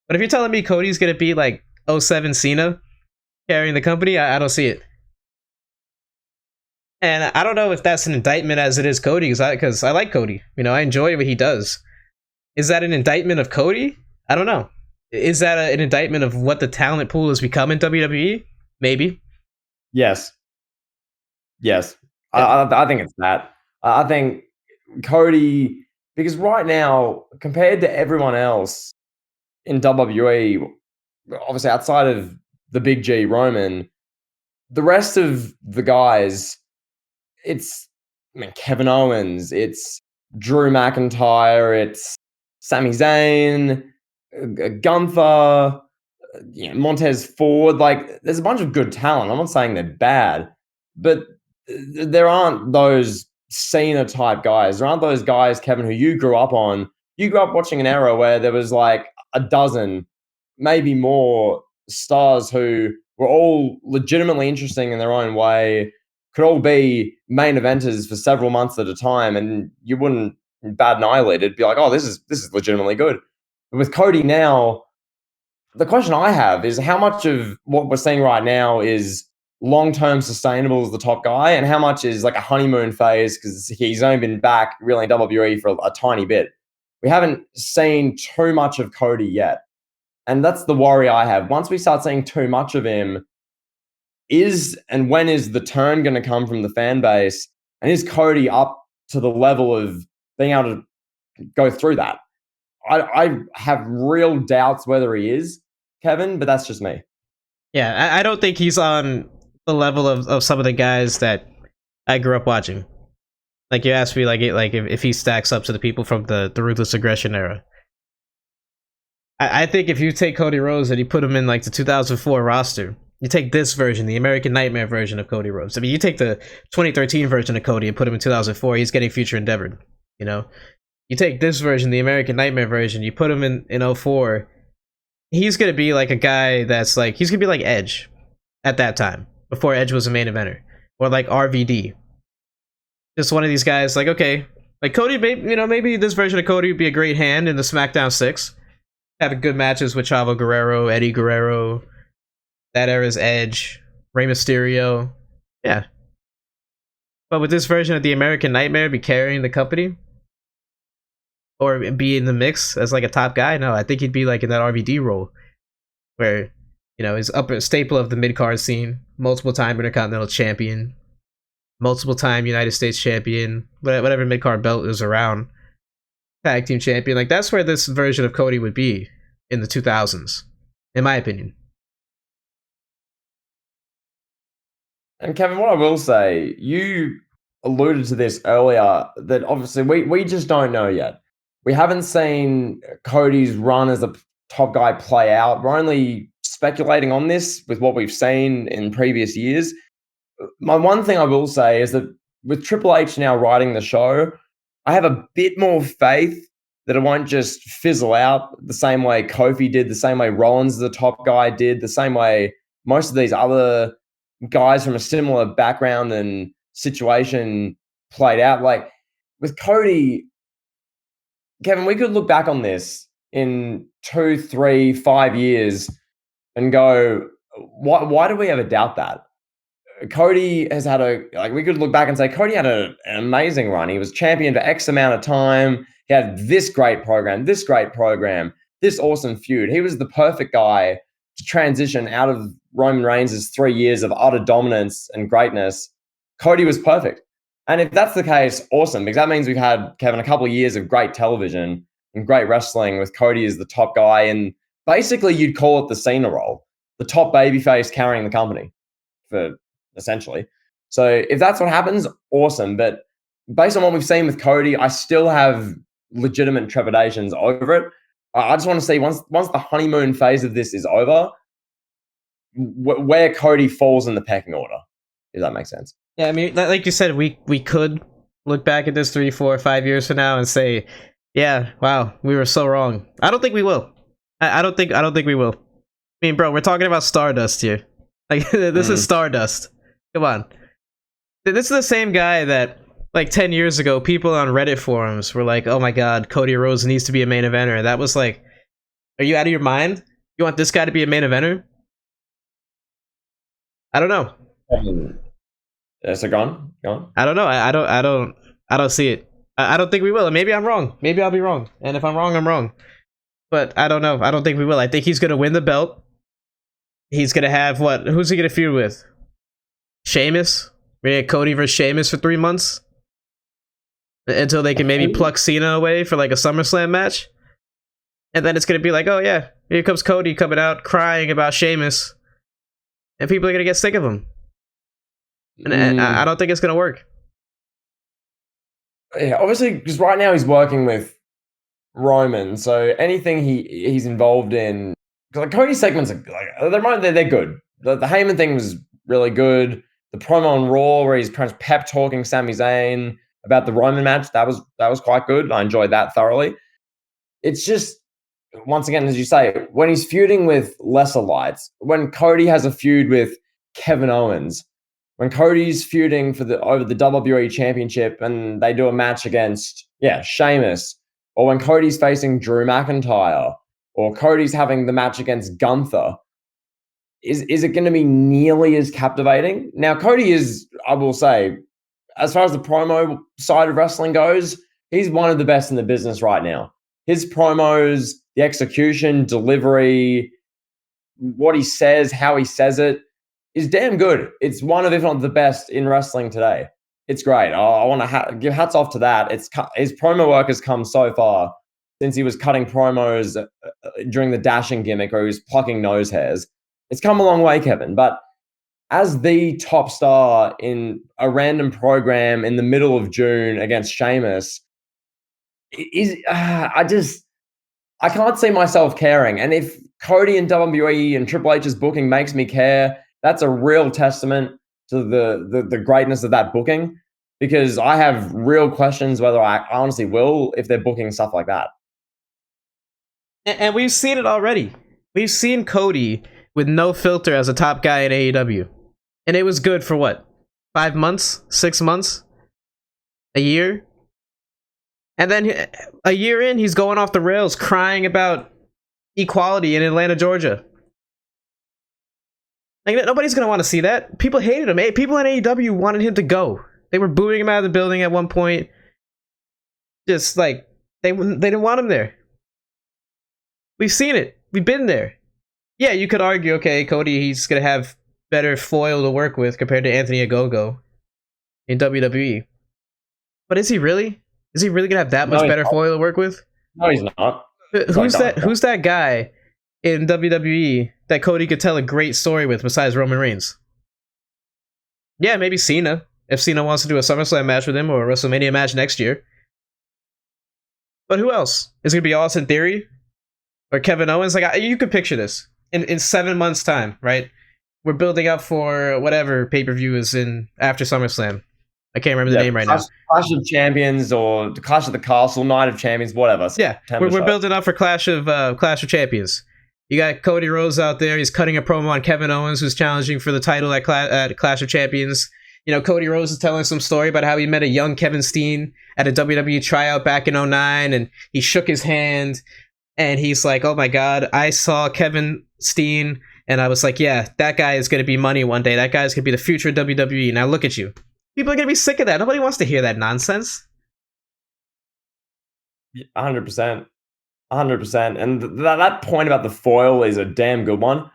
But if you're telling me Cody's going to be like 07 Cena carrying the company, I don't see it. And I don't know if that's an indictment as it is Cody, because I like Cody. You know, I enjoy what he does. Is that an indictment of Cody? I don't know. Is that an indictment of what the talent pool has become in WWE? Maybe. Yes. Yes. I think it's that. I think Cody, because right now, compared to everyone else in WWE, obviously outside of the Big G Roman, the rest of the guys, it's, I mean, Kevin Owens, it's Drew McIntyre, it's Sami Zayn, Gunther, Montez Ford. Like, there's a bunch of good talent. I'm not saying they're bad, but there aren't those Cena type guys. There aren't those guys, Kevin, who you grew up on. You grew up watching an era where there was like a dozen, maybe more stars who were all legitimately interesting in their own way, could all be main eventers for several months at a time, and you wouldn't bat an eyelid. It'd be like, oh, this is legitimately good. But with Cody now, the question I have is how much of what we're seeing right now is long-term sustainable as the top guy, and how much is like a honeymoon phase because he's only been back really in WWE for a tiny bit. We haven't seen too much of Cody yet. And that's the worry I have. Once we start seeing too much of him, when is the turn going to come from the fan base? And is Cody up to the level of being able to go through that? I have real doubts whether he is, Kevin, but that's just me. Yeah, I don't think he's on the level of some of the guys that I grew up watching. Like, you asked me, like if he stacks up to the people from the Ruthless Aggression era. I think if you take Cody Rhodes and you put him in like the 2004 roster, you take this version, the American Nightmare version of Cody Rhodes. I mean, you take the 2013 version of Cody and put him in 2004, he's getting future endeavored. You know, you take this version, the American Nightmare version, you put him in 04, he's gonna be like a guy that's like he's gonna be like Edge at that time before Edge was a main eventer, or like RVD. Just one of these guys, like okay, like Cody, maybe this version of Cody would be a great hand in the SmackDown 6. Having good matches with Chavo Guerrero, Eddie Guerrero, that era's Edge, Rey Mysterio. Yeah. But with this version of the American Nightmare be carrying the company or be in the mix as like a top guy, no, I think he'd be like in that RVD role where, he's upper staple of the mid-card scene, multiple time Intercontinental Champion, multiple time United States Champion, whatever mid-card belt is around. Tag team champion, like that's where this version of Cody would be in the 2000s, in my opinion. And Kevin, what I will say, you alluded to this earlier, that obviously we just don't know yet. We haven't seen Cody's run as a top guy play out. We're only speculating on this with what we've seen in previous years. My one thing I will say is that with Triple H now writing the show, I have a bit more faith that it won't just fizzle out the same way Kofi did, the same way Rollins, the top guy, did, the same way most of these other guys from a similar background and situation played out. Like with Cody, Kevin, we could look back on this in 2, 3, 5 years and go, why do we ever doubt that? Cody has had we could look back and say Cody had an amazing run. He was champion for X amount of time. He had this great program, this awesome feud. He was the perfect guy to transition out of Roman Reigns' 3 years of utter dominance and greatness. Cody was perfect. And if that's the case, awesome, because that means we've had, Kevin, a couple of years of great television and great wrestling with Cody as the top guy. And basically you'd call it the Cena role, the top babyface carrying the company for essentially. So if that's what happens, awesome. But based on what we've seen with Cody, I still have legitimate trepidations over it. I just want to see once the honeymoon phase of this is over, where Cody falls in the pecking order, if that makes sense. Yeah, I mean, like you said, we could look back at this 3, 4, 5 years from now and say, yeah, wow, we were so wrong. I don't think we will. I don't think we will. I mean, bro, we're talking about Stardust here. Like this is Stardust. Come on. This is the same guy that, like, 10 years ago, people on Reddit forums were like, oh my god, Cody Rhodes needs to be a main eventer. That was like, are you out of your mind? You want this guy to be a main eventer? I don't know. So go on. I don't know. I don't see it. I don't think we will. And maybe I'm wrong. Maybe I'll be wrong. And if I'm wrong, I'm wrong. But I don't know. I don't think we will. I think he's going to win the belt. He's going to have what? Who's he going to feud with? Sheamus? We're going to get Cody versus Sheamus for 3 months? Until they can maybe pluck Cena away for like a SummerSlam match? And then it's going to be like, oh yeah, here comes Cody coming out crying about Sheamus. And people are going to get sick of him. And I don't think it's going to work. Yeah, obviously, because right now he's working with Roman, so anything he's involved in, like Cody's segments are they're good. The Heyman thing was really good. The promo on Raw where he's kind of pep talking Sami Zayn about the Roman match, that was quite good. I enjoyed that thoroughly. It's just, once again, as you say, when he's feuding with lesser lights, when Cody has a feud with Kevin Owens, when Cody's feuding over the WWE Championship and they do a match against, Sheamus, or when Cody's facing Drew McIntyre, or Cody's having the match against Gunther, is it going to be nearly as captivating? Now, Cody is, I will say, as far as the promo side of wrestling goes, he's one of the best in the business right now. His promos, the execution, delivery, what he says, how he says it, is damn good. It's one of, if not the best in wrestling today. It's great. I want to give hats off to that. His promo work has come so far since he was cutting promos during the dashing gimmick where he was plucking nose hairs. It's come a long way, Kevin. But as the top star in a random program in the middle of June against Sheamus, I can't see myself caring. And if Cody and WWE and Triple H's booking makes me care, that's a real testament to the greatness of that booking. Because I have real questions whether I honestly will if they're booking stuff like that. And we've seen it already. We've seen Cody with no filter as a top guy in AEW. And it was good for what? 5 months? 6 months? A year? And then a year in, he's going off the rails crying about equality in Atlanta, Georgia. Like, nobody's going to want to see that. People hated him. People in AEW wanted him to go. They were booing him out of the building at one point. Just like, they didn't want him there. We've seen it. We've been there. Yeah, you could argue, okay, Cody, he's going to have better foil to work with compared to Anthony Ogogo in WWE. But is he really? Is he really going to have that much better foil to work with? No, he's not. Who's that guy in WWE that Cody could tell a great story with besides Roman Reigns? Yeah, maybe Cena. If Cena wants to do a SummerSlam match with him or a WrestleMania match next year. But who else? Is it going to be Austin Theory? Or Kevin Owens? Like, you could picture this. In 7 months' time, right? We're building up for whatever pay-per-view is in after SummerSlam. I can't remember the name right now. Clash of Champions or Clash of the Castle, Night of Champions, whatever. Yeah, we're building up for Clash of Champions. You got Cody Rhodes out there. He's cutting a promo on Kevin Owens, who's challenging for the title at Clash of Champions. You know, Cody Rhodes is telling some story about how he met a young Kevin Steen at a WWE tryout back in 2009, and he shook his hand, and he's like, oh my God, I saw Kevin Steen, and I was like, yeah, that guy is going to be money one day. That guy's going to be the future of WWE. Now look at you. People are going to be sick of that. Nobody wants to hear that nonsense. 100%. 100%. And that point about the foil is a damn good one.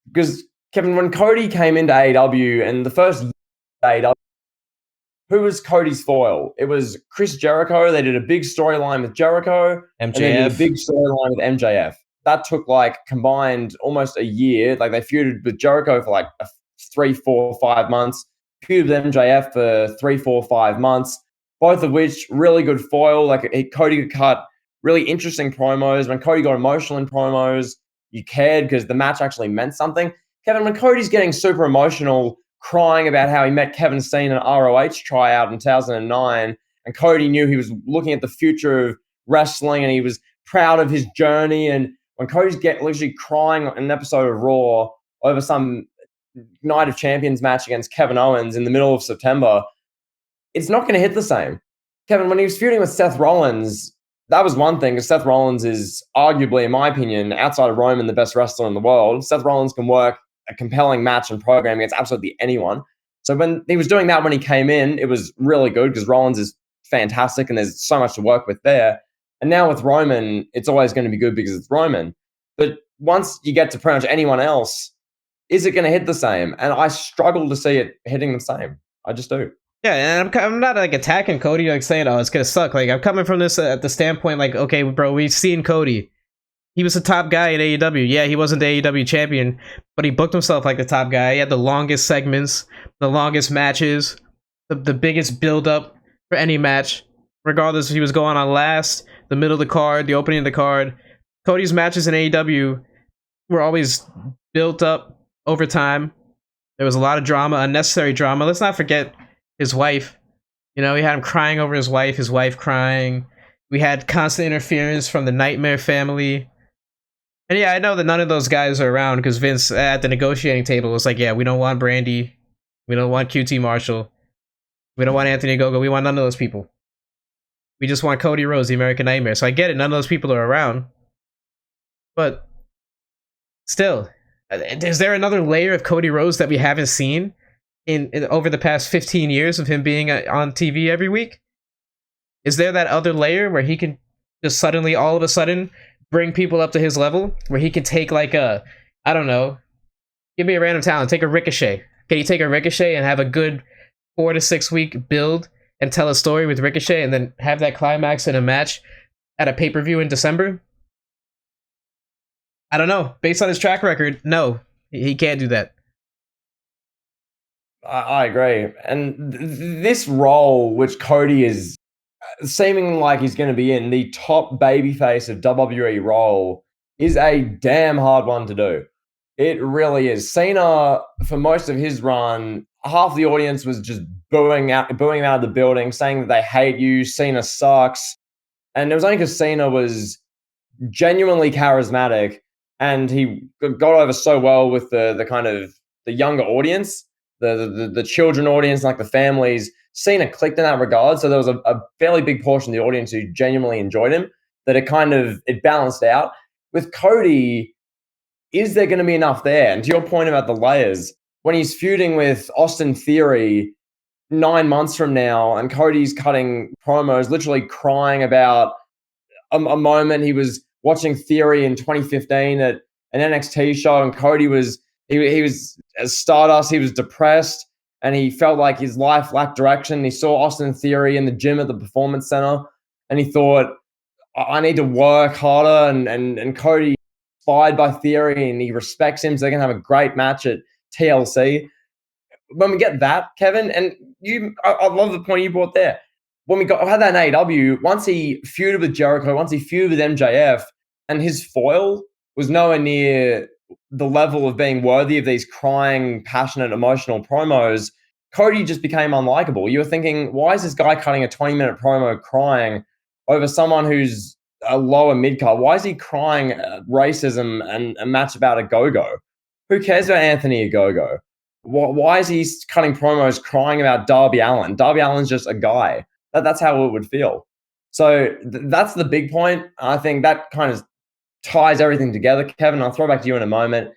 Because, Kevin, when Cody came into AEW and the first year of AEW, who was Cody's foil? It was Chris Jericho. They did a big storyline with Jericho. MJF. And they did a big storyline with MJF. That took, like, combined almost a year. Like, they feuded with Jericho for, like, 3, 4, 5 months. Feuded with MJF for 3, 4, 5 months. Both of which really good foil. Like, Cody could cut really interesting promos. When Cody got emotional in promos, you cared because the match actually meant something. Kevin, when Cody's getting super emotional, crying about how he met Kevin Steen in an ROH tryout in 2009, and Cody knew he was looking at the future of wrestling and he was proud of his journey. And when Cody's literally crying in an episode of Raw over some Night of Champions match against Kevin Owens in the middle of September, it's not going to hit the same. Kevin, when he was feuding with Seth Rollins, that was one thing, because Seth Rollins is arguably, in my opinion, outside of Roman, the best wrestler in the world. Seth Rollins can work a compelling match and program against absolutely anyone. So when he was doing that when he came in, it was really good because Rollins is fantastic and there's so much to work with there. And now with Roman, it's always going to be good because it's Roman. But once you get to pretty much anyone else, is it going to hit the same? And I struggle to see it hitting the same. I just do. Yeah, and I'm not like attacking Cody, like saying, oh, it's going to suck. Like, I'm coming from this at the standpoint, like, okay, bro, we've seen Cody. He was the top guy in AEW. Yeah, he wasn't the AEW champion, but he booked himself like the top guy. He had the longest segments, the longest matches, the biggest build-up for any match, regardless if he was going on last, the middle of the card, the opening of the card. Cody's matches in AEW were always built up over time. There was a lot of drama, unnecessary drama. Let's not forget his wife. You know, he had him crying over his wife crying. We had constant interference from the Nightmare family. And yeah, I know that none of those guys are around because Vince at the negotiating table was like, yeah, we don't want Brandy. We don't want QT Marshall. We don't want Anthony Ogogo. We want none of those people. We just want Cody Rhodes, the American Nightmare. So I get it. None of those people are around. But still, is there another layer of Cody Rhodes that we haven't seen in over the past 15 years of him being on TV every week? Is there that other layer where he can just suddenly, all of a sudden, bring people up to his level? Where he could take like a, I don't know, give me a random talent, take a Ricochet. Can you take a Ricochet and have a good 4 to 6 week build and tell a story with Ricochet and then have that climax in a match at a pay-per-view in December? I don't know. Based on his track record, no, he can't do that. I agree. And this role, which Cody is seeming like he's going to be in the top babyface of WWE role is a damn hard one to do. It really is. Cena, for most of his run, half the audience was just booing him out of the building, saying that they hate you. Cena sucks, and it was only because Cena was genuinely charismatic, and he got over so well with the kind of the younger audience, the children audience, like the families. Cena clicked in that regard, so there was a fairly big portion of the audience who genuinely enjoyed him. That it balanced out. With Cody, is there going to be enough there? And to your point about the layers, when he's feuding with Austin Theory 9 months from now, and Cody's cutting promos, literally crying about a moment he was watching Theory in 2015 at an NXT show, and Cody was he was as Stardust. He was depressed, and he felt like his life lacked direction. He saw Austin Theory in the gym at the Performance Center, and he thought, I need to work harder. And Cody, inspired by Theory, and he respects him, so they're gonna have a great match at TLC. When we get that, Kevin, and I love the point you brought there. When we had that in AEW, once he feuded with Jericho, once he feuded with MJF, and his foil was nowhere near the level of being worthy of these crying, passionate, emotional promos, Cody just became unlikable. You were thinking, why is this guy cutting a 20-minute promo crying over someone who's a lower mid-card? Why is he crying racism and a match about a go-go? Who cares about Anthony Ogogo? Why is he cutting promos crying about Darby Allin? Darby Allin's just a guy. That's how it would feel. So that's the big point. I think that kind of ties everything together. Kevin, I'll throw back to you in a moment.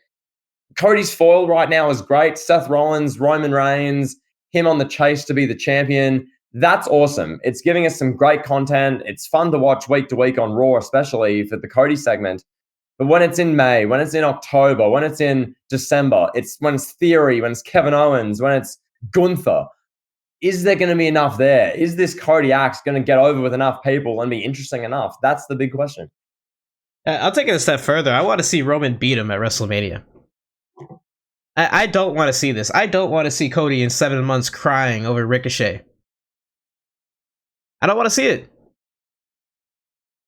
Cody's foil right now is great. Seth Rollins, Roman Reigns, him on the chase to be the champion. That's awesome. It's giving us some great content. It's fun to watch week to week on Raw, especially for the Cody segment. But when it's in May, when it's in October, when it's in December, when it's Theory, when it's Kevin Owens, when it's Gunther, is there going to be enough there? Is this Cody axe going to get over with enough people and be interesting enough? That's the big question. I'll take it a step further. I want to see Roman beat him at WrestleMania. I don't want to see this. I don't want to see Cody in 7 months crying over Ricochet. I don't want to see it.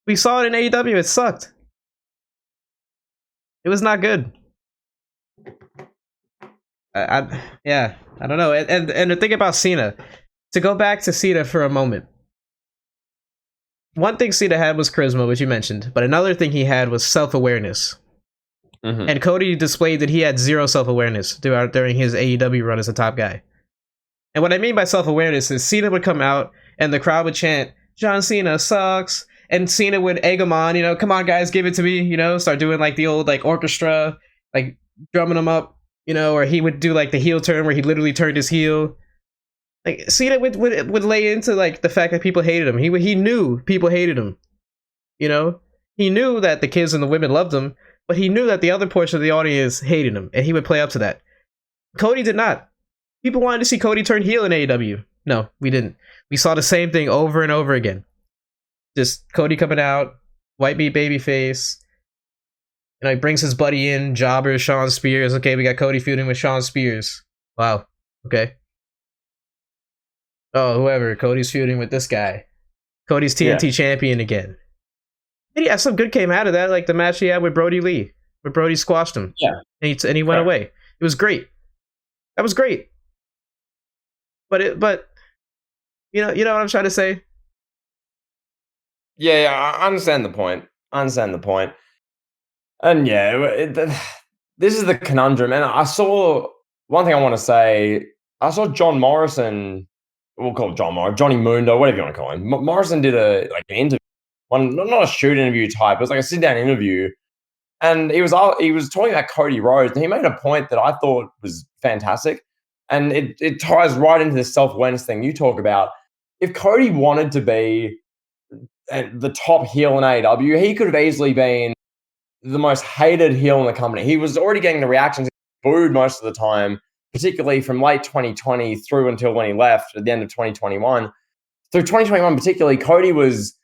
We saw it in AEW. It sucked. It was not good. I don't know. And the thing about Cena, to go back to Cena for a moment. One thing Cena had was charisma, which you mentioned, but another thing he had was self-awareness. Mm-hmm. And Cody displayed that he had zero self-awareness during his AEW run as a top guy. And what I mean by self-awareness is Cena would come out and the crowd would chant, John Cena sucks. And Cena would egg him on, come on guys, give it to me, start doing like the old like orchestra, like drumming him up, or he would do like the heel turn where he literally turned his heel. Like Cena would lay into like the fact that people hated him. He knew people hated him. He knew that the kids and the women loved him, but he knew that the other portion of the audience hated him, and he would play up to that. Cody did not. People wanted to see Cody turn heel in AEW. No, we didn't. We saw the same thing over and over again. Just Cody coming out, white meat babyface. He brings his buddy in, jobber Shawn Spears. Okay, we got Cody feuding with Shawn Spears. Wow. Okay. Oh, whoever. Cody's feuding with this guy. Cody's TNT champion again. And yeah, some good came out of that, like the match he had with Brody Lee, where Brody squashed him. Yeah. And he went away. It was great. That was great. But you know what I'm trying to say? Yeah, I understand the point. And this is the conundrum. And one thing I want to say, I saw John Morrison, we'll call it John Morrison, Johnny Mundo, whatever you want to call him. Morrison did an interview, not a shoot interview type, it was like a sit-down interview. And he was talking about Cody Rhodes, and he made a point that I thought was fantastic. And it ties right into this self-awareness thing you talk about. If Cody wanted to be the top heel in AEW, he could have easily been the most hated heel in the company. He was already getting the reactions, booed most of the time, particularly from late 2020 through until when he left at the end of 2021. Through 2021 particularly, Cody was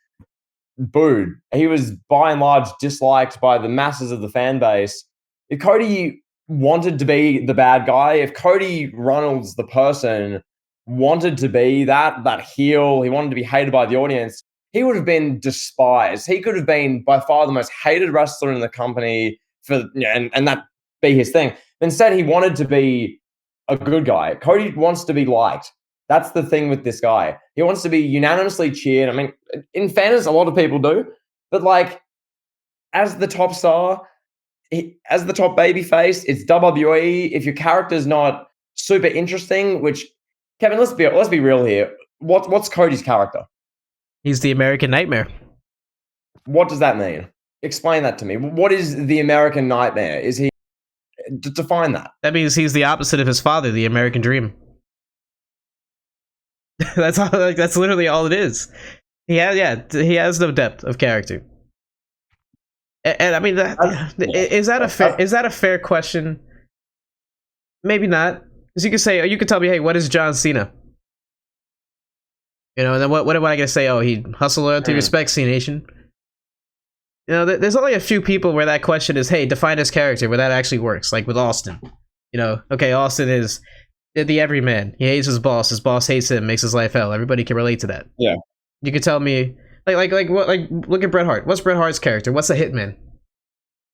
booed. He was by and large disliked by the masses of the fan base. If Cody wanted to be the bad guy, if Cody Runnels, the person, wanted to be that heel, he wanted to be hated by the audience, he would have been despised. He could have been by far the most hated wrestler in the company and that be his thing. Instead, he wanted to be a good guy. Cody wants to be liked. That's the thing with this guy. He wants to be unanimously cheered. I mean, in fairness, a lot of people do, but like as the top star, as the top baby face, it's WWE. If your character's not super interesting, which Kevin, let's be real here. What's Cody's character? He's the American Nightmare. What does that mean? Explain that to me. What is the American Nightmare? Is he define that? That means he's the opposite of his father, the American Dream. That's all. Like, that's literally all it is. He has no depth of character. And I mean, is that a fair question? Maybe not, because you could say, or you could tell me, hey, what is John Cena? You know, and then what am I gonna say? Oh, he hustle, loyalty, respect, C Nation. You know, there's only a few people where that question is, hey, define his character, where that actually works. Like with Austin, you know, okay, Austin is the everyman. He hates his boss hates him, makes his life hell. Everybody can relate to that. Yeah. You could tell me, like look at Bret Hart. What's Bret Hart's character? What's a hitman?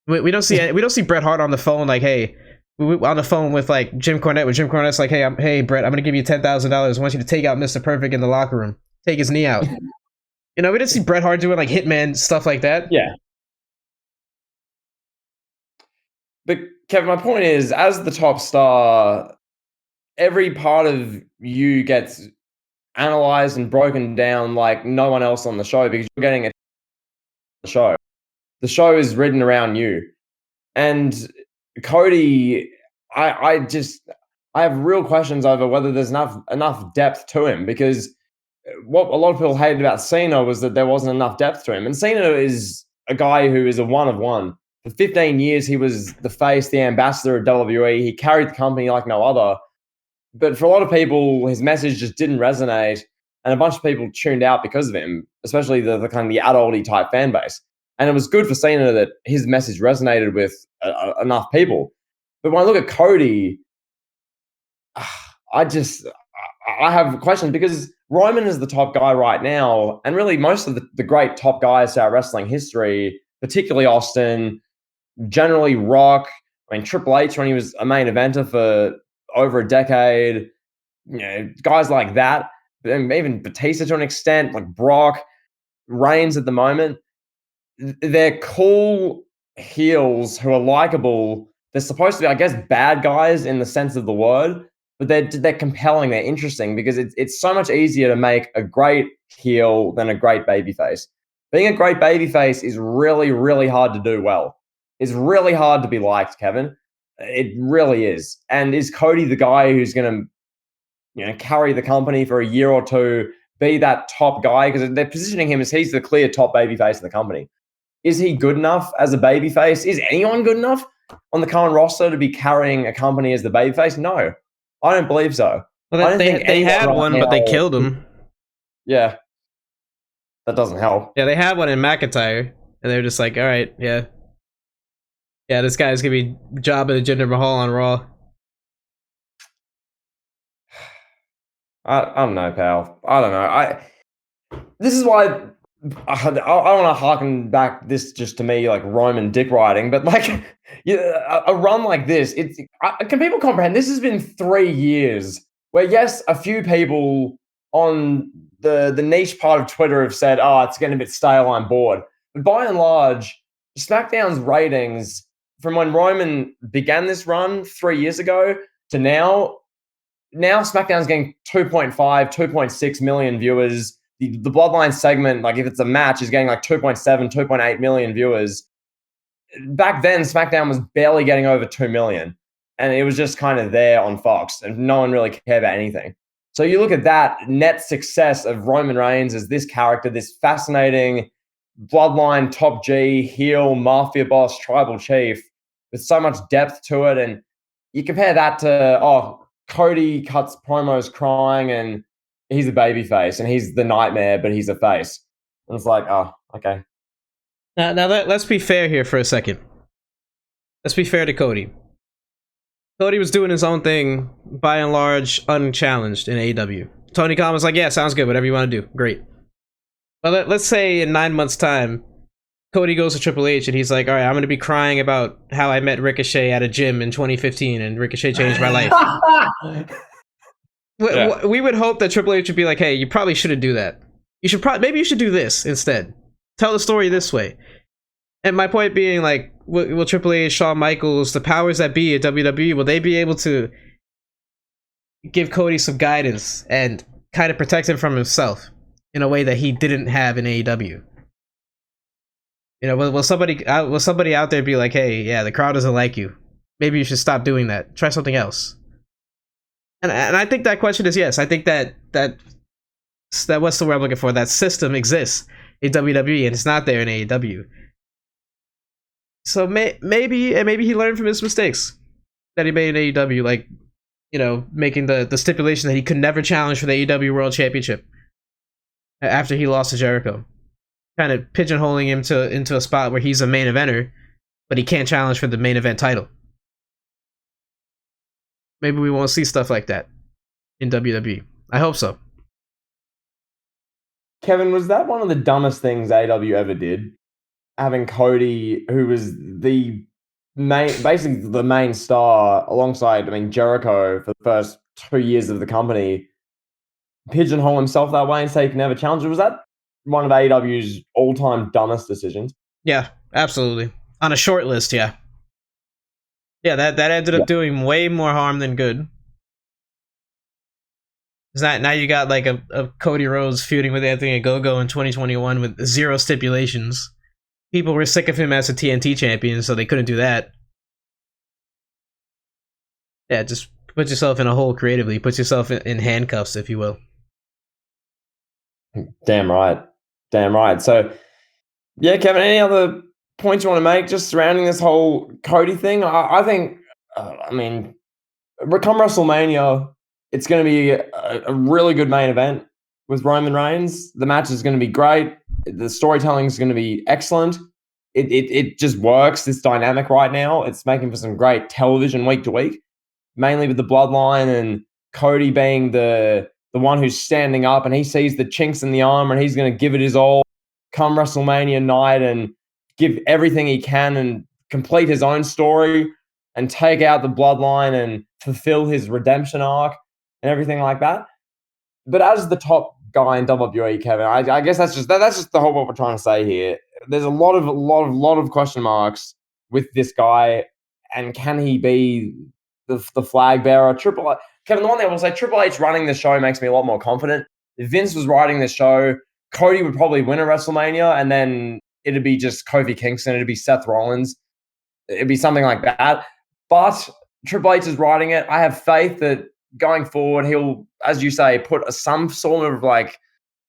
We don't see Bret Hart on the phone like, hey, on the phone with like Jim Cornette. With Jim Cornette's like, hey Bret, I'm gonna give you $10,000. I want you to take out Mr. Perfect in the locker room. Take his knee out. You know, we didn't see Bret Hart doing like hitman stuff like that. Yeah. But Kevin, my point is, as the top star, every part of you gets analyzed and broken down like no one else on the show because you're getting a show. The show is written around you. And Cody, I have real questions over whether there's enough depth to him, because what a lot of people hated about Cena was that there wasn't enough depth to him. And Cena is a guy who is a one of one. For 15 years, he was the face, the ambassador of WWE. He carried the company like no other. But for a lot of people, his message just didn't resonate, and a bunch of people tuned out because of him, especially the kind of the adulty type fan base. And it was good for Cena that his message resonated with enough people. But when I look at Cody, I have questions, because Roman is the top guy right now, and really most of the great top guys throughout wrestling history, particularly Austin, generally Rock. I mean, Triple H, when he was a main eventer for over a decade, you know, guys like that, and even Batista to an extent, like Brock, Reigns at the moment, they're cool heels who are likable. They're supposed to be, I guess, bad guys in the sense of the word, but they're compelling, they're interesting, because it's so much easier to make a great heel than a great babyface. Being a great babyface is really, really hard to do well. It's really hard to be liked, Kevin. It really is. And is Cody the guy who's going to, you know, carry the company for a year or two, be that top guy? Because they're positioning him as he's the clear top babyface of the company. Is he good enough as a babyface? Is anyone good enough on the current roster to be carrying a company as the babyface? No, I don't believe so. Well, they had one, but they killed him. Yeah, that doesn't help. Yeah, they had one in McIntyre, and they were just like, all right, yeah, this guy's gonna be jobbing Jinder Mahal on Raw. I don't know, pal. I don't know. This is why I don't want to harken back this just to me like Roman dick riding, but like a run like this, can people comprehend? This has been 3 years where, yes, a few people on the niche part of Twitter have said, oh, it's getting a bit stale, I'm bored. But by and large, SmackDown's ratings from when Roman began this run 3 years ago to now SmackDown's getting 2.5, 2.6 million viewers. The Bloodline segment, like if it's a match, is getting like 2.7, 2.8 million viewers. Back then, SmackDown was barely getting over 2 million. And it was just kind of there on Fox, and no one really cared about anything. So you look at that net success of Roman Reigns as this character, this fascinating Bloodline top G, heel, mafia boss, tribal chief, with so much depth to it. And you compare that to, Cody cuts promos crying and he's a baby face and he's the nightmare, but he's a face. And it's like, oh, okay. Now let's be fair here for a second. Let's be fair to Cody. Cody was doing his own thing, by and large, unchallenged in AEW. Tony Khan was like, yeah, sounds good, whatever you want to do, great. But let's say in 9 months' time, Cody goes to Triple H and he's like, all right, I'm going to be crying about how I met Ricochet at a gym in 2015 and Ricochet changed my life. Yeah. We would hope that Triple H would be like, hey, you probably shouldn't do that. Maybe you should do this instead. Tell the story this way. And my point being, like, will Triple H, Shawn Michaels, the powers that be at WWE, will they be able to give Cody some guidance and kind of protect him from himself in a way that he didn't have in AEW? You know, will somebody out there be like, hey, yeah, the crowd doesn't like you. Maybe you should stop doing that. Try something else. And I think that question is yes. I think that what's the word I'm looking for? That system exists in WWE and it's not there in AEW. So maybe he learned from his mistakes that he made in AEW, like, you know, making the stipulation that he could never challenge for the AEW World Championship after he lost to Jericho, kind of pigeonholing him into a spot where he's a main eventer, but he can't challenge for the main event title. Maybe we won't see stuff like that in WWE. I hope so. Kevin, was that one of the dumbest things AEW ever did? Having Cody, who was basically the main star, alongside, I mean, Jericho for the first 2 years of the company, pigeonhole himself that way and say he can never challenge. Was that one of AEW's all-time dumbest decisions? Yeah, absolutely. On a short list, yeah. Yeah, that ended up doing way more harm than good. Is that now you got like a Cody Rhodes feuding with Anthony Ogogo in 2021 with 0 stipulations. People were sick of him as a TNT champion, so they couldn't do that. Yeah, just put yourself in a hole creatively. Put yourself in handcuffs, if you will. Damn right. Damn right. So, yeah, Kevin, any other points you want to make just surrounding this whole Cody thing? I think, I mean, come WrestleMania, it's going to be a really good main event with Roman Reigns. The match is going to be great. The storytelling is going to be excellent. It just works, this dynamic right now. It's making for some great television week to week, mainly with the bloodline and Cody being the one who's standing up and he sees the chinks in the armor and he's going to give it his all come WrestleMania night and give everything he can and complete his own story and take out the bloodline and fulfill his redemption arc and everything like that. But as the top guy in WWE, Kevin, I guess that's just the whole what we're trying to say here. There's a lot of question marks with this guy, and can he be the flag bearer? Kevin, the one thing I will say, Triple H running the show makes me a lot more confident. If Vince was writing the show, Cody would probably win a WrestleMania, and then it'd be just Kofi Kingston, it'd be Seth Rollins, it'd be something like that. But Triple H is writing it. I have faith that going forward, he'll, as you say, put some sort of like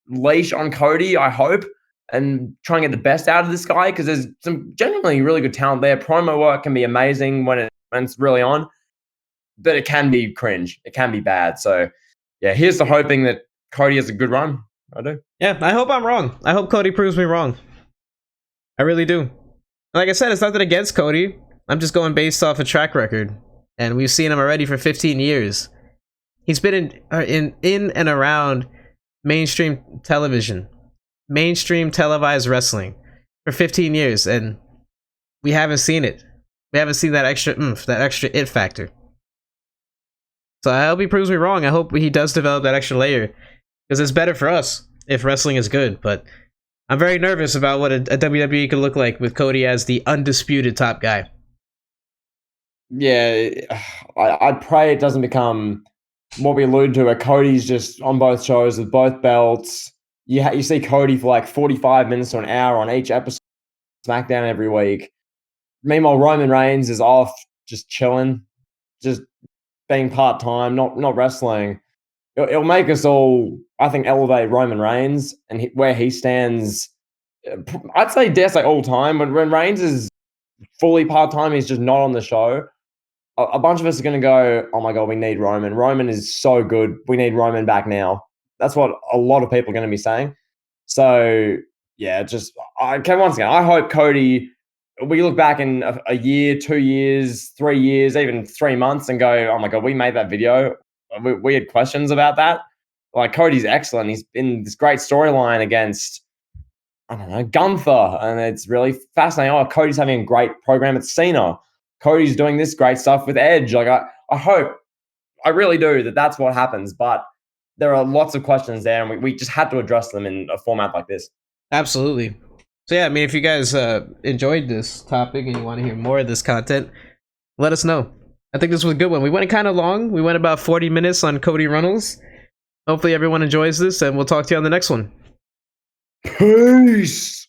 leash on Cody, I hope, and try and get the best out of this guy, because there's some genuinely really good talent there. Promo work can be amazing when it's really on, but it can be cringe. It can be bad. So, yeah, here's to hoping that Cody has a good run. I do. Yeah, I hope I'm wrong. I hope Cody proves me wrong. I really do. Like I said, it's nothing against Cody. I'm just going based off a track record, and we've seen him already for 15 years. He's been in and around mainstream television, mainstream televised wrestling for 15 years, and we haven't seen it. We haven't seen that extra oomph, that extra it factor. So I hope he proves me wrong. I hope he does develop that extra layer, because it's better for us if wrestling is good. But I'm very nervous about what a WWE could look like with Cody as the undisputed top guy. Yeah, I pray it doesn't become what we alluded to, where Cody's just on both shows with both belts. You see Cody for like 45 minutes to an hour on each episode of SmackDown every week. Meanwhile, Roman Reigns is off, just chilling, just being part-time, not wrestling. It'll make us all, I think, elevate Roman Reigns and where he stands. I'd say, dare say, all time. But when Reigns is fully part-time, he's just not on the show, a bunch of us are going to go, oh my God, we need Roman. Roman is so good. We need Roman back now. That's what a lot of people are going to be saying. So, yeah, once again, I hope Cody we look back in a year, 2 years, 3 years, even 3 months, and go, "Oh my god, we made that video. We had questions about that." Like Cody's excellent. He's in this great storyline against, I don't know, Gunther, and it's really fascinating. Oh, Cody's having a great program at Cena. Cody's doing this great stuff with Edge. Like I hope, I really do that that's what happens. But there are lots of questions there, and we just had to address them in a format like this. Absolutely. So yeah, I mean, if you guys enjoyed this topic and you want to hear more of this content, let us know. I think this was a good one. We went kind of long. We went about 40 minutes on Cody Runnels. Hopefully everyone enjoys this, and we'll talk to you on the next one. Peace.